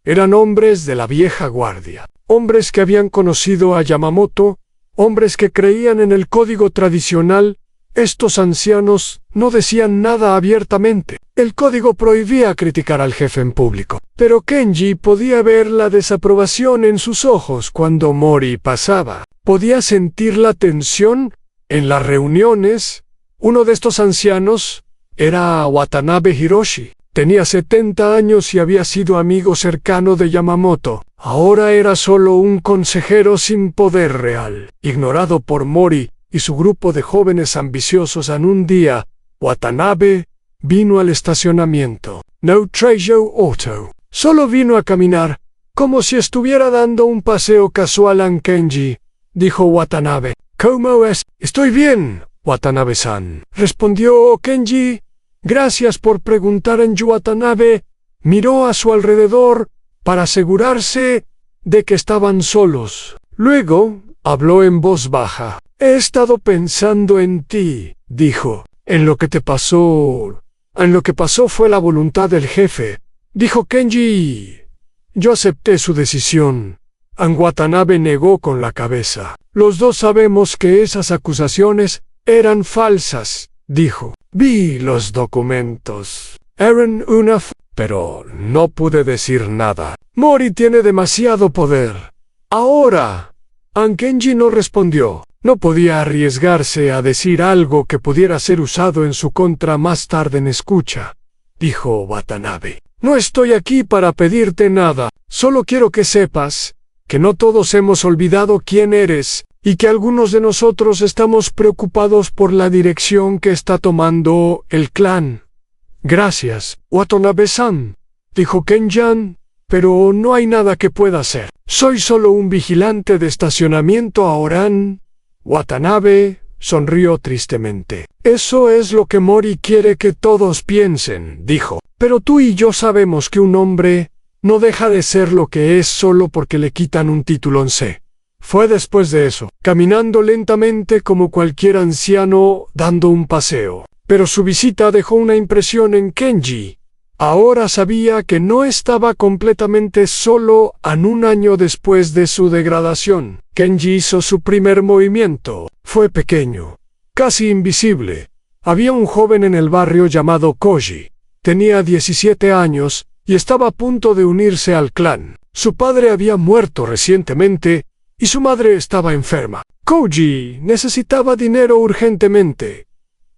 [SPEAKER 1] Eran hombres de la vieja guardia. Hombres que habían conocido a Yamamoto, hombres que creían en el código tradicional. Estos ancianos no decían nada abiertamente. El código prohibía criticar al jefe en público. Pero Kenji podía ver la desaprobación en sus ojos cuando Mori pasaba. Podía sentir la tensión en las reuniones. Uno de estos ancianos era Watanabe Hiroshi. Tenía 70 años y había sido amigo cercano de Yamamoto. Ahora era solo un consejero sin poder real, ignorado por Mori y su grupo de jóvenes ambiciosos. En un día, Watanabe vino al estacionamiento. No trajo auto. Solo vino a caminar, como si estuviera dando un paseo casual a Kenji, dijo Watanabe. ¿Cómo es? Estoy bien, Watanabe-san, respondió Kenji. Gracias por preguntar. Watanabe miró a su alrededor para asegurarse de que estaban solos. Luego, habló en voz baja. He estado pensando en ti, dijo. En lo que pasó fue la voluntad del jefe, dijo Kenji. Yo acepté su decisión. Watanabe negó con la cabeza. Los dos sabemos que esas acusaciones eran falsas, dijo. Vi los documentos. Eran pero no pude decir nada. Mori tiene demasiado poder. Ahora. Kenji no respondió. No podía arriesgarse a decir algo que pudiera ser usado en su contra más tarde. Escucha, dijo Watanabe. No estoy aquí para pedirte nada. Solo quiero que sepas que no todos hemos olvidado quién eres, y que algunos de nosotros estamos preocupados por la dirección que está tomando el clan. Gracias, Watanabe-san, dijo Kenjan, pero no hay nada que pueda hacer. Soy solo un vigilante de estacionamiento ahora. Watanabe sonrió tristemente. Eso es lo que Mori quiere que todos piensen, dijo. Pero tú y yo sabemos que un hombre no deja de ser lo que es solo porque le quitan un título en C. Fue después de eso, caminando lentamente como cualquier anciano dando un paseo. Pero su visita dejó una impresión en Kenji. Ahora sabía que no estaba completamente solo. Un año después de su degradación, Kenji hizo su primer movimiento. Fue pequeño, casi invisible. Había un joven en el barrio llamado Koji. Tenía 17 años y estaba a punto de unirse al clan. Su padre había muerto recientemente y su madre estaba enferma. Koji necesitaba dinero urgentemente,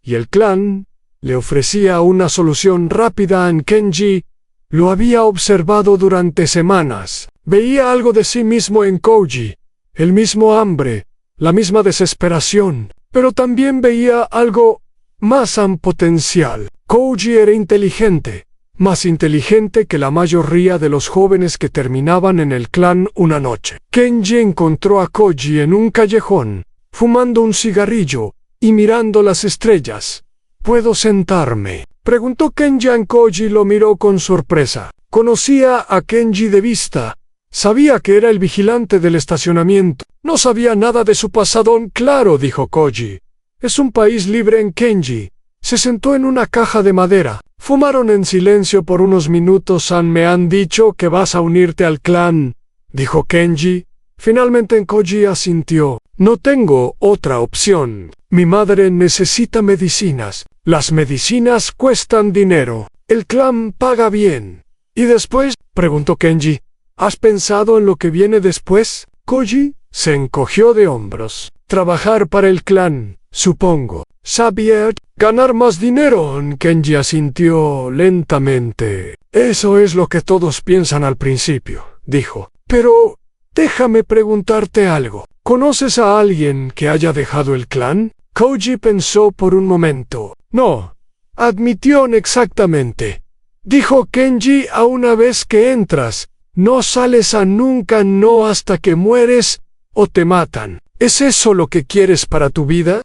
[SPEAKER 1] y el clan le ofrecía una solución rápida. Kenji lo había observado durante semanas. Veía algo de sí mismo en Koji, el mismo hambre, la misma desesperación, pero también veía algo más potencial. Koji era inteligente, más inteligente que la mayoría de los jóvenes que terminaban en el clan una noche. Kenji encontró a Koji en un callejón, fumando un cigarrillo y mirando las estrellas. ¿Puedo sentarme?, preguntó Kenji. Koji lo miró con sorpresa. Conocía a Kenji de vista. Sabía que era el vigilante del estacionamiento. No sabía nada de su pasado. Claro, dijo Koji. Es un país libre. Kenji se sentó en una caja de madera. Fumaron en silencio por unos minutos. Me han dicho que vas a unirte al clan, dijo Kenji. Finalmente Koji asintió. No tengo otra opción. Mi madre necesita medicinas. Las medicinas cuestan dinero. El clan paga bien. ¿Y después?, preguntó Kenji. ¿Has pensado en lo que viene después? Koji se encogió de hombros. Trabajar para el clan, supongo. ¿Saber ganar más dinero? Kenji asintió lentamente. Eso es lo que todos piensan al principio, dijo. Pero déjame preguntarte algo. ¿Conoces a alguien que haya dejado el clan? Koji pensó por un momento. No, admitió. Exactamente, dijo Kenji. A una vez que entras, no sales a nunca. No hasta que mueres o te matan. ¿Es eso lo que quieres para tu vida?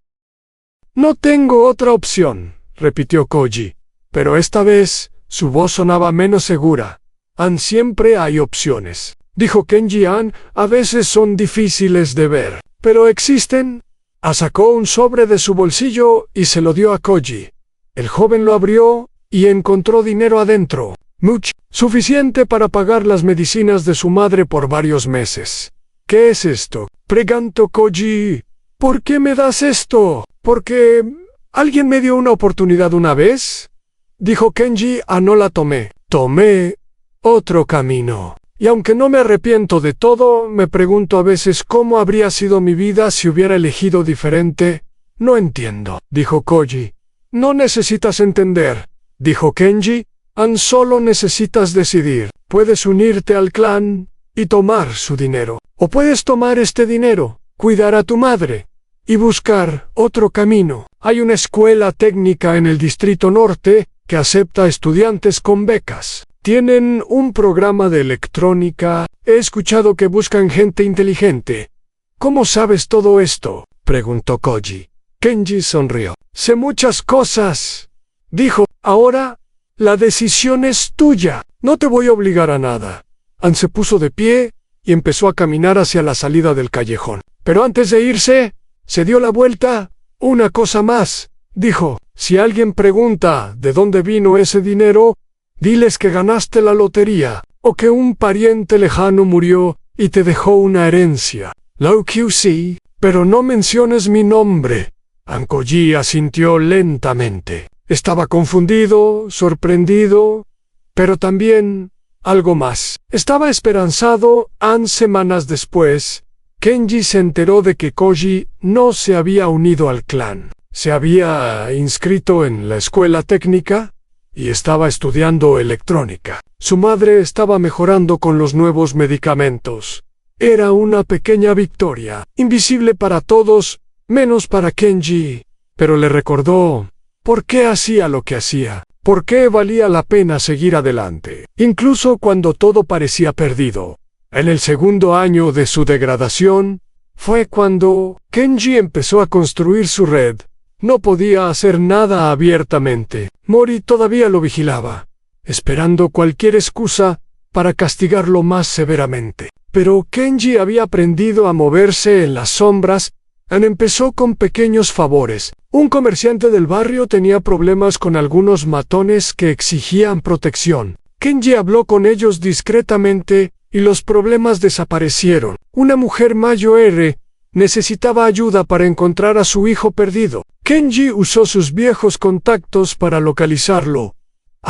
[SPEAKER 1] No tengo otra opción, repitió Koji. Pero esta vez, su voz sonaba menos segura. Siempre hay opciones, dijo Kenji. A veces son difíciles de ver, pero existen. Sacó un sobre de su bolsillo y se lo dio a Koji. El joven lo abrió y encontró dinero adentro. Suficiente para pagar las medicinas de su madre por varios meses. ¿Qué es esto?, preguntó Koji. ¿Por qué me das esto? ¿Porque alguien me dio una oportunidad una vez?, dijo Kenji. No la tomé. Tomé otro camino. Y aunque no me arrepiento de todo, me pregunto a veces cómo habría sido mi vida si hubiera elegido diferente. No entiendo, dijo Koji. No necesitas entender, dijo Kenji. Solo necesitas decidir. Puedes unirte al clan y tomar su dinero. O puedes tomar este dinero, cuidar a tu madre y buscar otro camino. Hay una escuela técnica en el Distrito Norte que acepta estudiantes con becas. Tienen un programa de electrónica. He escuchado que buscan gente inteligente. ¿Cómo sabes todo esto?, preguntó Koji. Kenji sonrió. Sé muchas cosas, dijo. Ahora, la decisión es tuya. No te voy a obligar a nada. An se puso de pie y empezó a caminar hacia la salida del callejón. Pero antes de irse, se dio la vuelta. Una cosa más, dijo. Si alguien pregunta de dónde vino ese dinero, diles que ganaste la lotería, o que un pariente lejano murió y te dejó una herencia. Lo que sí, pero no menciones mi nombre. Koji asintió lentamente. Estaba confundido, sorprendido, pero también algo más. Estaba esperanzado. Semanas después, Kenji se enteró de que Koji no se había unido al clan. Se había inscrito en la escuela técnica y estaba estudiando electrónica. Su madre estaba mejorando con los nuevos medicamentos. Era una pequeña victoria, invisible para todos, menos para Kenji, pero le recordó por qué hacía lo que hacía, por qué valía la pena seguir adelante, incluso cuando todo parecía perdido. En el segundo año de su degradación, fue cuando Kenji empezó a construir su red. No podía hacer nada abiertamente. Mori todavía lo vigilaba, esperando cualquier excusa para castigarlo más severamente. Pero Kenji había aprendido a moverse en las sombras. Empezó con pequeños favores. Un comerciante del barrio tenía problemas con algunos matones que exigían protección. Kenji habló con ellos discretamente y los problemas desaparecieron. Una mujer mayor necesitaba ayuda para encontrar a su hijo perdido. Kenji usó sus viejos contactos para localizarlo.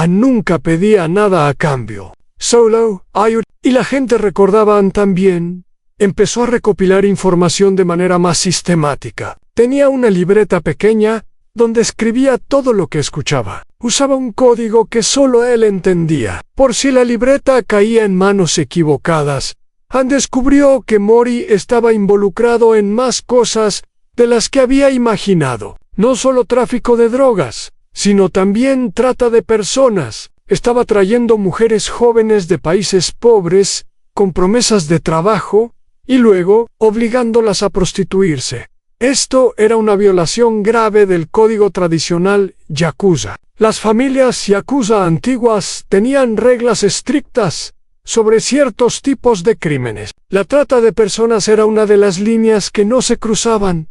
[SPEAKER 1] Nunca pedía nada a cambio. Solo, ayuda. Y la gente recordaba también. Empezó a recopilar información de manera más sistemática. Tenía una libreta pequeña donde escribía todo lo que escuchaba. Usaba un código que solo él entendía. Por si la libreta caía en manos equivocadas, descubrió que Mori estaba involucrado en más cosas de las que había imaginado. No solo tráfico de drogas, sino también trata de personas. Estaba trayendo mujeres jóvenes de países pobres con promesas de trabajo y luego obligándolas a prostituirse. Esto era una violación grave del código tradicional yakuza. Las familias yakuza antiguas tenían reglas estrictas sobre ciertos tipos de crímenes. La trata de personas era una de las líneas que no se cruzaban.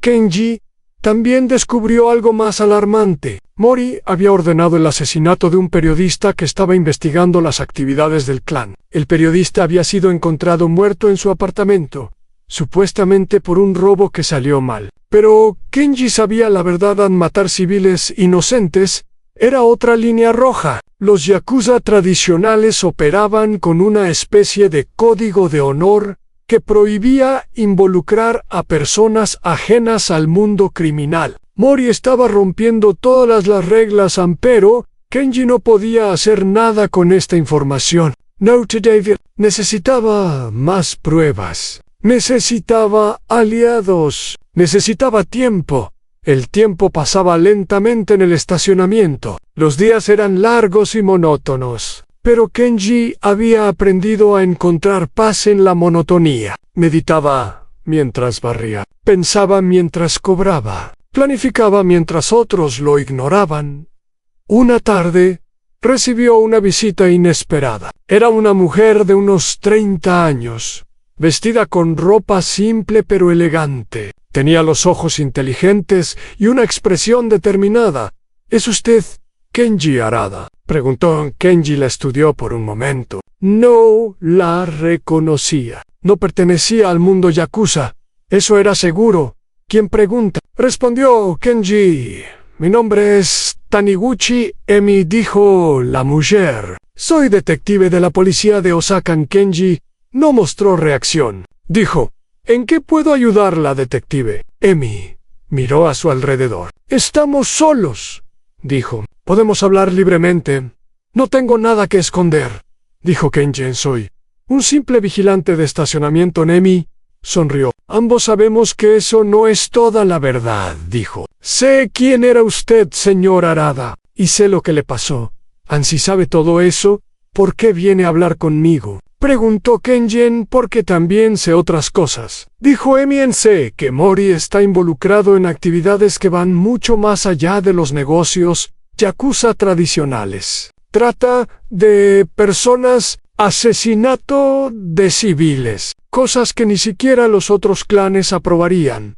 [SPEAKER 1] Kenji también descubrió algo más alarmante. Mori había ordenado el asesinato de un periodista que estaba investigando las actividades del clan. El periodista había sido encontrado muerto en su apartamento, supuestamente por un robo que salió mal. Pero Kenji sabía la verdad. Matar civiles inocentes era otra línea roja. Los yakuza tradicionales operaban con una especie de código de honor que prohibía involucrar a personas ajenas al mundo criminal. Mori estaba rompiendo todas las reglas, pero Kenji no podía hacer nada con esta información. Note David necesitaba más pruebas. Necesitaba aliados. Necesitaba tiempo. El tiempo pasaba lentamente en el estacionamiento. Los días eran largos y monótonos. Pero Kenji había aprendido a encontrar paz en la monotonía. Meditaba mientras barría. Pensaba mientras cobraba. Planificaba mientras otros lo ignoraban. Una tarde, recibió una visita inesperada. Era una mujer de unos 30 años, vestida con ropa simple pero elegante. Tenía los ojos inteligentes y una expresión determinada. ¿Es usted Kenji Harada?, preguntó. Kenji la estudió por un momento. No la reconocía. No pertenecía al mundo yakuza. Eso era seguro. ¿Quién pregunta?, respondió Kenji. Mi nombre es Taniguchi Emi, dijo la mujer. Soy detective de la policía de Osaka. Kenji no mostró reacción. Dijo, ¿en qué puedo ayudarla, detective? Emi miró a su alrededor. Estamos solos, dijo. Podemos hablar libremente. No tengo nada que esconder, dijo Kenji. Soy un simple vigilante de estacionamiento. Nemi sonrió. Ambos sabemos que eso no es toda la verdad, dijo. Sé quién era usted, señor Harada, y sé lo que le pasó. Si sabe todo eso, ¿por qué viene a hablar conmigo? Preguntó Kenji. Porque también sé otras cosas, dijo Emi. Sé que Mori está involucrado en actividades que van mucho más allá de los negocios yakuza tradicionales. Trata de personas, asesinato de civiles, cosas que ni siquiera los otros clanes aprobarían.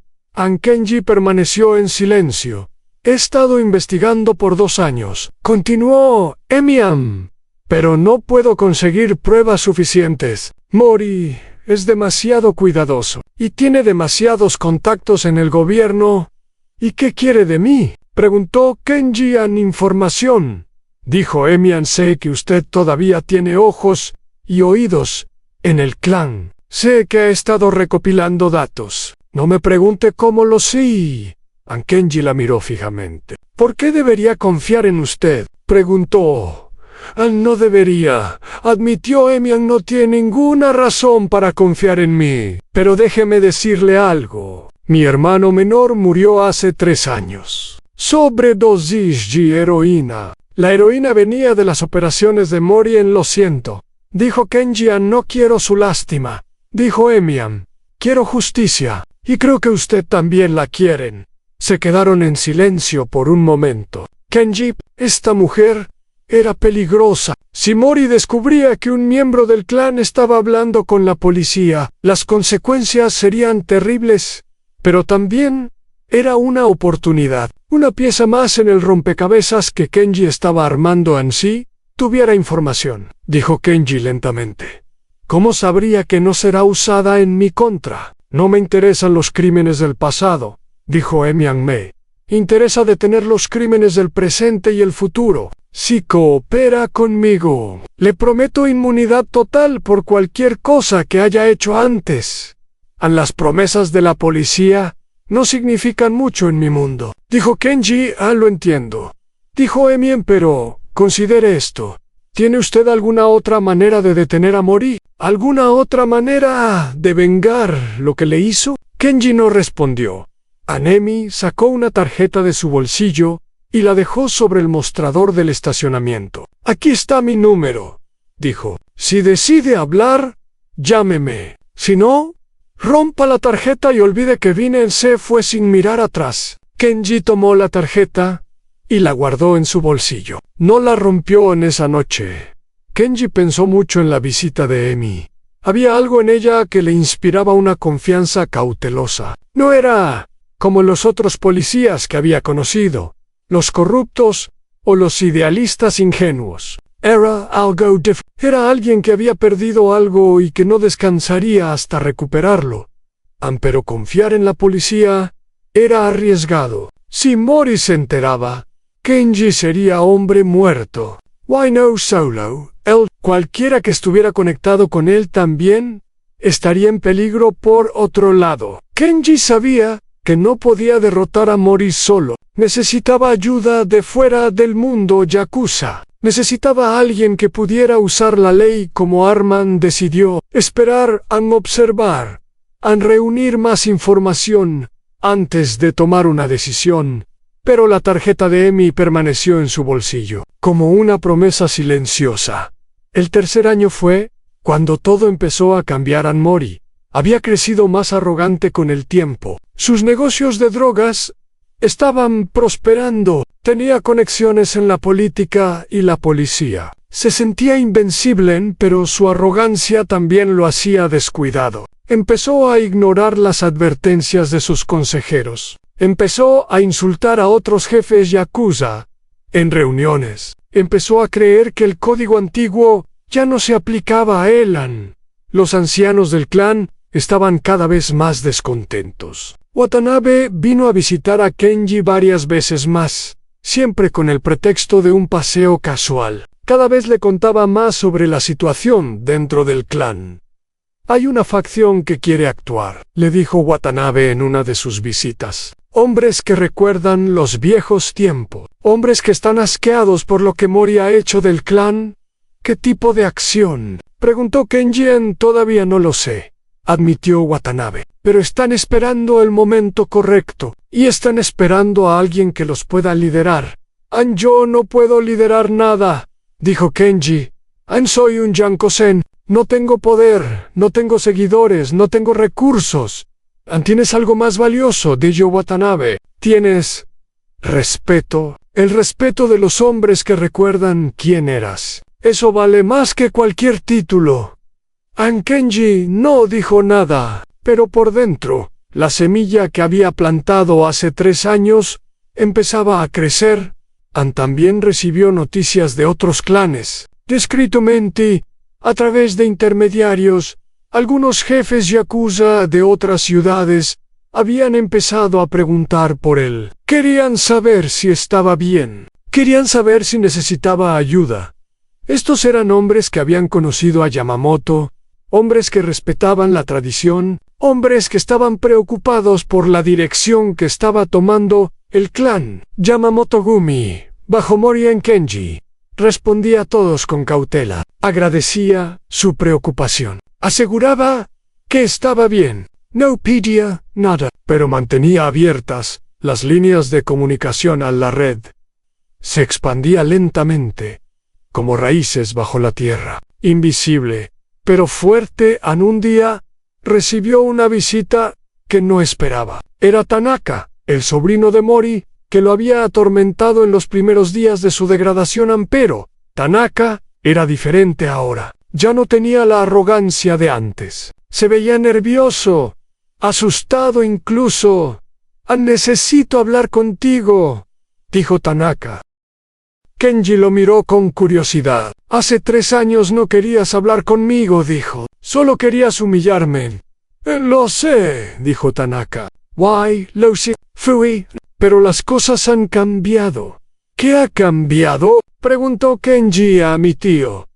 [SPEAKER 1] Kenji permaneció en silencio. He estado investigando por 2 años, continuó Emian, pero no puedo conseguir pruebas suficientes. Mori es demasiado cuidadoso y tiene demasiados contactos en el gobierno. ¿Y qué quiere de mí?, preguntó Kenji. Información, dijo Emian. Sé que usted todavía tiene ojos y oídos en el clan. Sé que ha estado recopilando datos. No me pregunte cómo lo sé. Kenji la miró fijamente. ¿Por qué debería confiar en usted?, preguntó. No debería, admitió Emian. No tiene ninguna razón para confiar en mí. Pero déjeme decirle algo. Mi hermano menor murió hace 3 años. Sobredosis de heroína. La heroína venía de las operaciones de Mori. Lo siento, dijo Kenji. No quiero su lástima, dijo Emian. Quiero justicia, y creo que usted también la quieren. Se quedaron en silencio por un momento. Kenji, esta mujer era peligrosa. Si Mori descubría que un miembro del clan estaba hablando con la policía, las consecuencias serían terribles. Pero también era una oportunidad, una pieza más en el rompecabezas que Kenji estaba armando. Si tuviera información, dijo Kenji lentamente, ¿cómo sabría que no será usada en mi contra? No me interesan los crímenes del pasado, dijo Emian. Me interesa detener los crímenes del presente y el futuro. Si coopera conmigo, le prometo inmunidad total por cualquier cosa que haya hecho antes. Las promesas de la policía no significan mucho en mi mundo, dijo Kenji. Lo entiendo, dijo Emian, pero considere esto. ¿Tiene usted alguna otra manera de detener a Mori? ¿Alguna otra manera de vengar lo que le hizo? Kenji no respondió. Anemi sacó una tarjeta de su bolsillo y la dejó sobre el mostrador del estacionamiento. Aquí está mi número, dijo. Si decide hablar, llámeme. Si no, rompa la tarjeta y olvide que vine. Se fue sin mirar atrás. Kenji tomó la tarjeta y la guardó en su bolsillo. No la rompió en esa noche. Kenji pensó mucho en la visita de Emi. Había algo en ella que le inspiraba una confianza cautelosa. No era como los otros policías que había conocido, los corruptos o los idealistas ingenuos. Era algo diferente. Era alguien que había perdido algo y que no descansaría hasta recuperarlo. Pero confiar en la policía era arriesgado. Si Mori se enteraba, Kenji sería hombre muerto. Why no solo? Cualquiera que estuviera conectado con él también estaría en peligro. Por otro lado, Kenji sabía que no podía derrotar a Mori solo. Necesitaba ayuda de fuera del mundo yakuza. Necesitaba a alguien que pudiera usar la ley como arma. Decidió esperar a observar, a reunir más información antes de tomar una decisión. Pero la tarjeta de Emi permaneció en su bolsillo, como una promesa silenciosa. El 3er año fue cuando todo empezó a cambiar. Mori había crecido más arrogante con el tiempo. Sus negocios de drogas estaban prosperando. Tenía conexiones en la política y la policía. Se sentía invencible, pero su arrogancia también lo hacía descuidado. Empezó a ignorar las advertencias de sus consejeros. Empezó a insultar a otros jefes yakuza en reuniones. Empezó a creer que el código antiguo ya no se aplicaba a él. Los ancianos del clan estaban cada vez más descontentos. Watanabe vino a visitar a Kenji varias veces más, siempre con el pretexto de un paseo casual. Cada vez le contaba más sobre la situación dentro del clan. Hay una facción que quiere actuar, le dijo Watanabe en una de sus visitas. Hombres que recuerdan los viejos tiempos. Hombres que están asqueados por lo que Mori ha hecho del clan. ¿Qué tipo de acción? Preguntó Kenji. Todavía no lo sé, admitió Watanabe. Pero están esperando el momento correcto. Y están esperando a alguien que los pueda liderar. Yo no puedo liderar nada, dijo Kenji. Soy un Jankosen. No tengo poder, no tengo seguidores, no tengo recursos. Tienes algo más valioso, dijo Watanabe. Tienes respeto. El respeto de los hombres que recuerdan quién eras. Eso vale más que cualquier título. Kenji no dijo nada, pero por dentro, la semilla que había plantado hace 3 años empezaba a crecer. También recibió noticias de otros clanes. Discretamente, a través de intermediarios, algunos jefes yakuza de otras ciudades habían empezado a preguntar por él. Querían saber si estaba bien. Querían saber si necesitaba ayuda. Estos eran hombres que habían conocido a Yamamoto, hombres que respetaban la tradición, hombres que estaban preocupados por la dirección que estaba tomando el clan. Yamamoto Gumi, bajo Mori en Kenji, respondía a todos con cautela. Agradecía su preocupación. Aseguraba que estaba bien. No pedía nada, pero mantenía abiertas las líneas de comunicación a la red. Se expandía lentamente, como raíces bajo la tierra. Invisible, pero fuerte. Un día, recibió una visita que no esperaba. Era Tanaka, el sobrino de Mori, que lo había atormentado en los primeros días de su degradación. Pero Tanaka era diferente ahora. Ya no tenía la arrogancia de antes. Se veía nervioso, asustado incluso. Necesito hablar contigo, dijo Tanaka. Kenji lo miró con curiosidad. Hace 3 años no querías hablar conmigo, dijo. Solo querías humillarme. Lo sé, dijo Tanaka. Why, lo sé, fui. Pero las cosas han cambiado. ¿Qué ha cambiado? Preguntó Kenji a mi tío.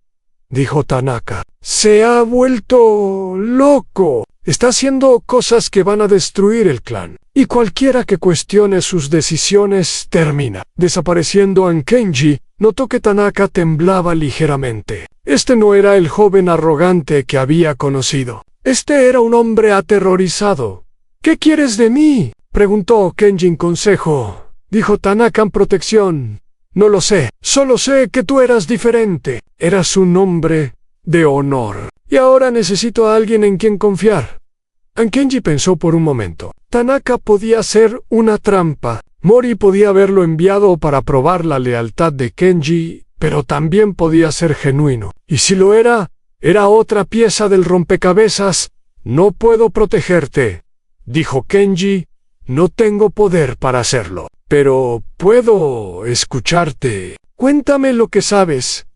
[SPEAKER 1] Dijo Tanaka. Se ha vuelto loco. Está haciendo cosas que van a destruir el clan. Y cualquiera que cuestione sus decisiones termina desapareciendo. Kenji notó que Tanaka temblaba ligeramente. Este no era el joven arrogante que había conocido. Este era un hombre aterrorizado. ¿Qué quieres de mí? Preguntó Kenji en consejo. Dijo Tanaka en protección. No lo sé, solo sé que tú eras diferente. Eras un hombre de honor. Y ahora necesito a alguien en quien confiar. Kenji pensó por un momento. Tanaka podía ser una trampa. Mori podía haberlo enviado para probar la lealtad de Kenji, pero también podía ser genuino. Y si lo era otra pieza del rompecabezas. No puedo protegerte, dijo Kenji. No tengo poder para hacerlo. Pero puedo escucharte. Cuéntame lo que sabes.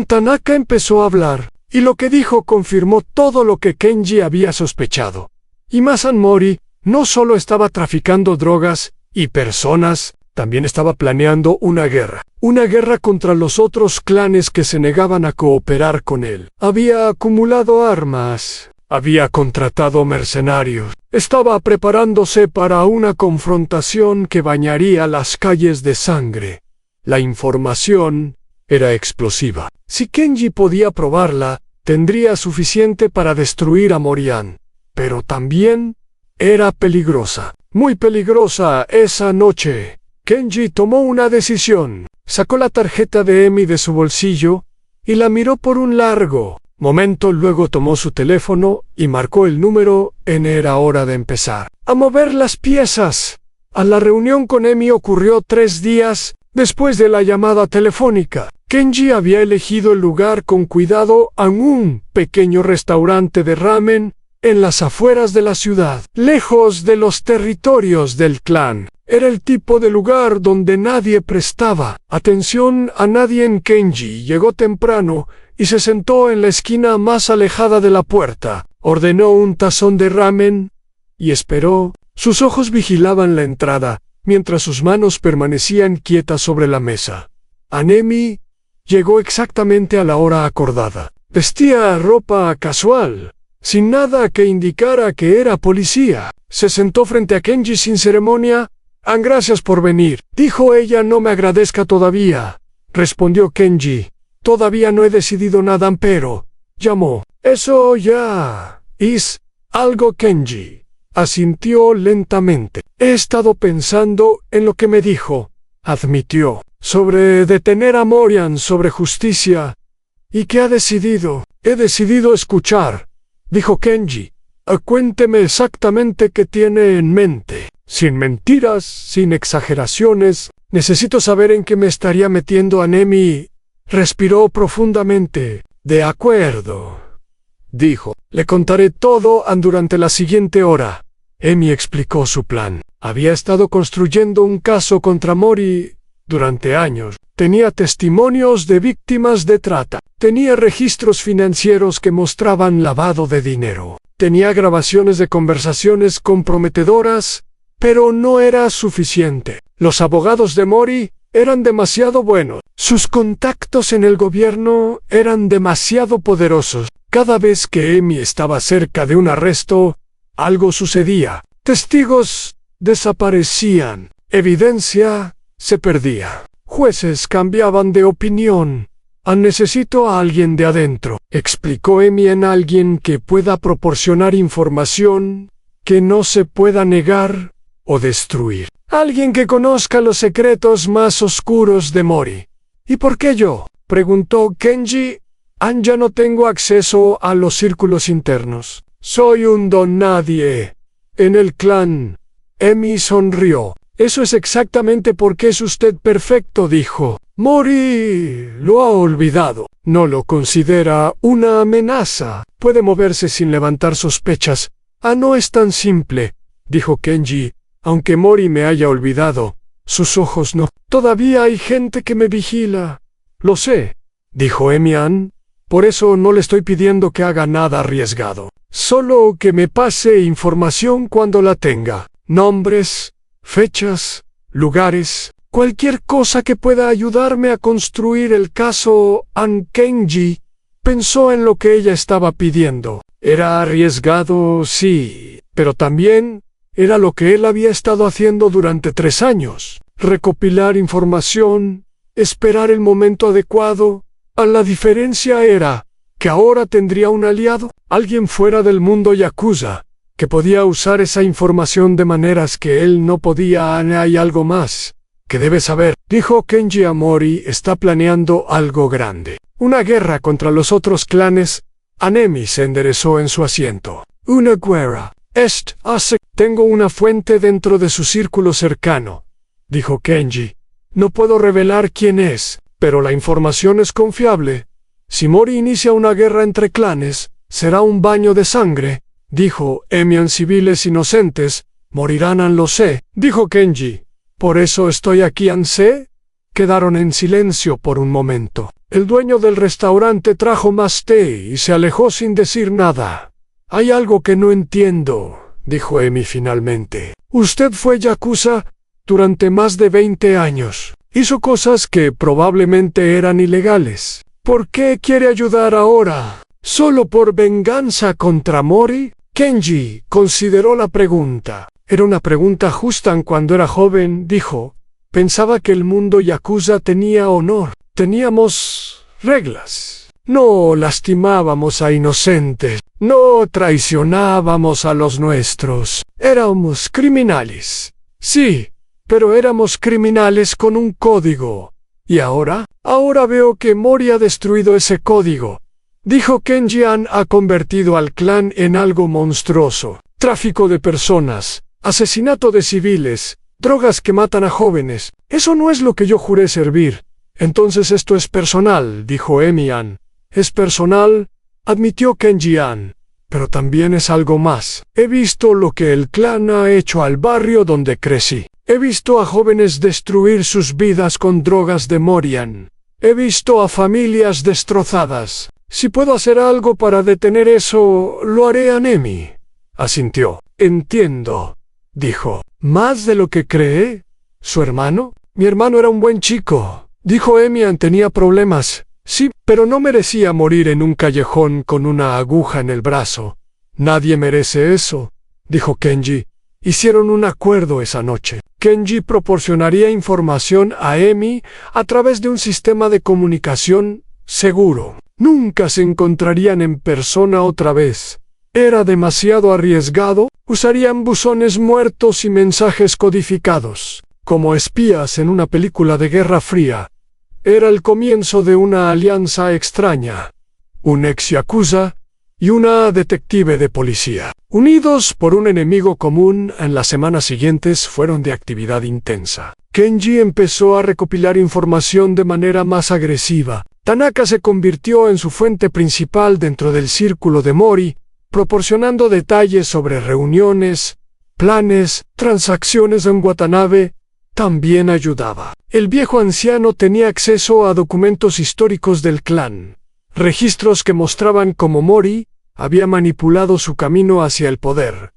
[SPEAKER 1] Tanaka empezó a hablar, y lo que dijo confirmó todo lo que Kenji había sospechado. Y Masan Mori no solo estaba traficando drogas y personas, también estaba planeando una guerra. Una guerra contra los otros clanes que se negaban a cooperar con él. Había acumulado armas. Había contratado mercenarios. Estaba preparándose para una confrontación que bañaría las calles de sangre. La información era explosiva. Si Kenji podía probarla, tendría suficiente para destruir a Morian. Pero también era peligrosa. Muy peligrosa. Esa noche, Kenji tomó una decisión. Sacó la tarjeta de Emi de su bolsillo y la miró por un largo momento. Luego tomó su teléfono y marcó el número. Era hora de empezar a mover las piezas. La reunión con Emi ocurrió 3 días después de la llamada telefónica. Kenji había elegido el lugar con cuidado en un pequeño restaurante de ramen en las afueras de la ciudad, lejos de los territorios del clan. Era el tipo de lugar donde nadie prestaba atención a nadie. Kenji llegó temprano y se sentó en la esquina más alejada de la puerta. Ordenó un tazón de ramen y esperó. Sus ojos vigilaban la entrada, mientras sus manos permanecían quietas sobre la mesa. Emi llegó exactamente a la hora acordada. Vestía ropa casual, sin nada que indicara que era policía. Se sentó frente a Kenji sin ceremonia. Gracias por venir, dijo ella. No me agradezca todavía, respondió Kenji. Todavía no he decidido nada, pero llamó. Eso ya es algo. Kenji asintió lentamente. He estado pensando en lo que me dijo, admitió, sobre detener a Morian, sobre justicia. ¿Y qué ha decidido? He decidido escuchar, dijo Kenji. Cuénteme exactamente qué tiene en mente. Sin mentiras, sin exageraciones. Necesito saber en qué me estaría metiendo. Anemi respiró profundamente. De acuerdo, dijo. Le contaré todo durante la siguiente hora. Emi explicó su plan. Había estado construyendo un caso contra Mori durante años. Tenía testimonios de víctimas de trata. Tenía registros financieros que mostraban lavado de dinero. Tenía grabaciones de conversaciones comprometedoras, pero no era suficiente. Los abogados de Mori eran demasiado buenos. Sus contactos en el gobierno eran demasiado poderosos. Cada vez que Emi estaba cerca de un arresto, algo sucedía. Testigos desaparecían. Evidencia se perdía. Jueces cambiaban de opinión. Necesito a alguien de adentro, explicó Emi, en alguien que pueda proporcionar información que no se pueda negar o destruir. Alguien que conozca los secretos más oscuros de Mori. ¿Y por qué yo?, preguntó Kenji. Ya no tengo acceso a los círculos internos. Soy un don nadie en el clan. Emi sonrió. Eso es exactamente porque es usted perfecto, dijo. Mori lo ha olvidado. No lo considera una amenaza. Puede moverse sin levantar sospechas. No es tan simple, dijo Kenji. Aunque Mori me haya olvidado, sus ojos no. Todavía hay gente que me vigila. Lo sé, dijo Emian. Por eso no le estoy pidiendo que haga nada arriesgado. Solo que me pase información cuando la tenga. Nombres, fechas, lugares, cualquier cosa que pueda ayudarme a construir el caso. Kenji pensó en lo que ella estaba pidiendo. Era arriesgado, sí, pero también era lo que él había estado haciendo durante 3 años. Recopilar información, esperar el momento adecuado. La diferencia era que ahora tendría un aliado, alguien fuera del mundo yakuza, que podía usar esa información de maneras que él no podía. Hay algo más que debe saber, dijo Kenji a Mori. Está planeando algo grande. Una guerra contra los otros clanes. Anemi se enderezó en su asiento. Una guerra. Tengo una fuente dentro de su círculo cercano, dijo Kenji. No puedo revelar quién es, pero la información es confiable. Si Mori inicia una guerra entre clanes, será un baño de sangre, dijo Emian. Civiles inocentes morirán. Lo sé, dijo Kenji. Por eso estoy aquí. ¿Se? Quedaron en silencio por un momento. El dueño del restaurante trajo más té y se alejó sin decir nada. Hay algo que no entiendo, dijo Emi finalmente. Usted fue yakuza durante más de 20 años. Hizo cosas que probablemente eran ilegales. ¿Por qué quiere ayudar ahora? ¿Solo por venganza contra Mori? Kenji consideró la pregunta. Era una pregunta justa. Cuando era joven, dijo, pensaba que el mundo yakuza tenía honor. Teníamos reglas. No lastimábamos a inocentes. No traicionábamos a los nuestros. Éramos criminales. Sí, pero éramos criminales con un código. ¿Y ahora? Ahora veo que Mori ha destruido ese código, dijo Kenji. Ha convertido al clan en algo monstruoso. Tráfico de personas, asesinato de civiles, drogas que matan a jóvenes. Eso no es lo que yo juré servir. Entonces esto es personal, dijo Emian. Es personal, admitió Kenji. Pero también es algo más. He visto lo que el clan ha hecho al barrio donde crecí. He visto a jóvenes destruir sus vidas con drogas de Morian. He visto a familias destrozadas. Si puedo hacer algo para detener eso, lo haré. Anemi asintió. Entiendo, dijo. ¿Más de lo que cree? ¿Su hermano? Mi hermano era un buen chico, dijo Emian. Tenía problemas. Sí, pero no merecía morir en un callejón con una aguja en el brazo. Nadie merece eso, dijo Kenji. Hicieron un acuerdo esa noche. Kenji proporcionaría información a Emi a través de un sistema de comunicación seguro. Nunca se encontrarían en persona otra vez. Era demasiado arriesgado. Usarían buzones muertos y mensajes codificados, como espías en una película de Guerra Fría. Era el comienzo de una alianza extraña. Un ex yakuza y una detective de policía. Unidos por un enemigo común, en las semanas siguientes fueron de actividad intensa. Kenji empezó a recopilar información de manera más agresiva. Tanaka se convirtió en su fuente principal dentro del círculo de Mori, proporcionando detalles sobre reuniones, planes, transacciones en Watanabe. También ayudaba. El viejo anciano tenía acceso a documentos históricos del clan, registros que mostraban cómo Mori había manipulado su camino hacia el poder.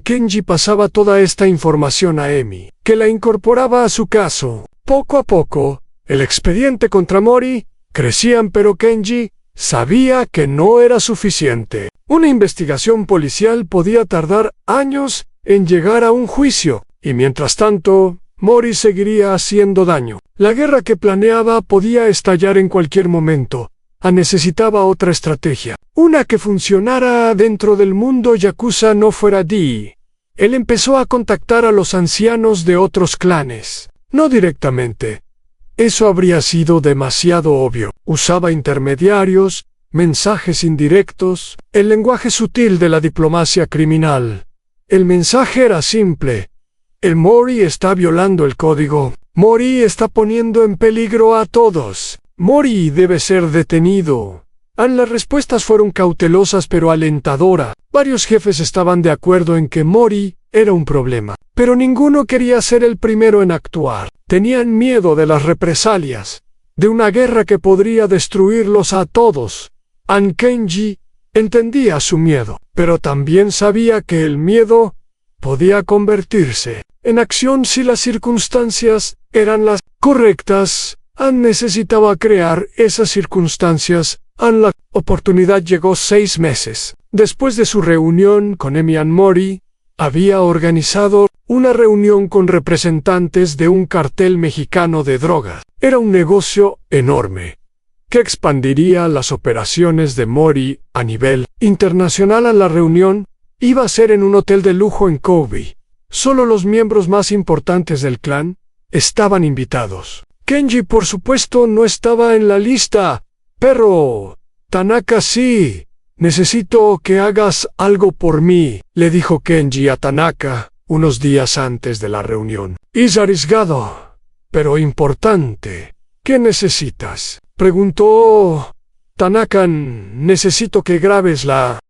[SPEAKER 1] Kenji pasaba toda esta información a Emi, que la incorporaba a su caso. Poco a poco, el expediente contra Mori crecía, pero Kenji sabía que no era suficiente. Una investigación policial podía tardar años en llegar a un juicio, y mientras tanto, Mori seguiría haciendo daño. La guerra que planeaba podía estallar en cualquier momento. Necesitaba otra estrategia, una que funcionara dentro del mundo yakuza no fuera D. Él empezó a contactar a los ancianos de otros clanes. No directamente. Eso habría sido demasiado obvio. Usaba intermediarios, mensajes indirectos, el lenguaje sutil de la diplomacia criminal. El mensaje era simple. El Mori está violando el código. Mori está poniendo en peligro a todos. Mori debe ser detenido. Las respuestas fueron cautelosas pero alentadoras. Varios jefes estaban de acuerdo en que Mori era un problema, pero ninguno quería ser el primero en actuar. Tenían miedo de las represalias, de una guerra que podría destruirlos a todos. Kenji entendía su miedo, pero también sabía que el miedo podía convertirse en acción si las circunstancias eran las correctas. Necesitaba crear esas circunstancias. La oportunidad llegó 6 meses. Después de su reunión con Emi, Mori había organizado una reunión con representantes de un cartel mexicano de drogas. Era un negocio enorme, que expandiría las operaciones de Mori a nivel internacional. La reunión iba a ser en un hotel de lujo en Kobe. Solo los miembros más importantes del clan estaban invitados. Kenji, por supuesto, no estaba en la lista, pero Tanaka sí. Necesito que hagas algo por mí, le dijo Kenji a Tanaka unos días antes de la reunión. Es arriesgado, pero importante. ¿Qué necesitas?, preguntó Tanaka. Necesito que grabes la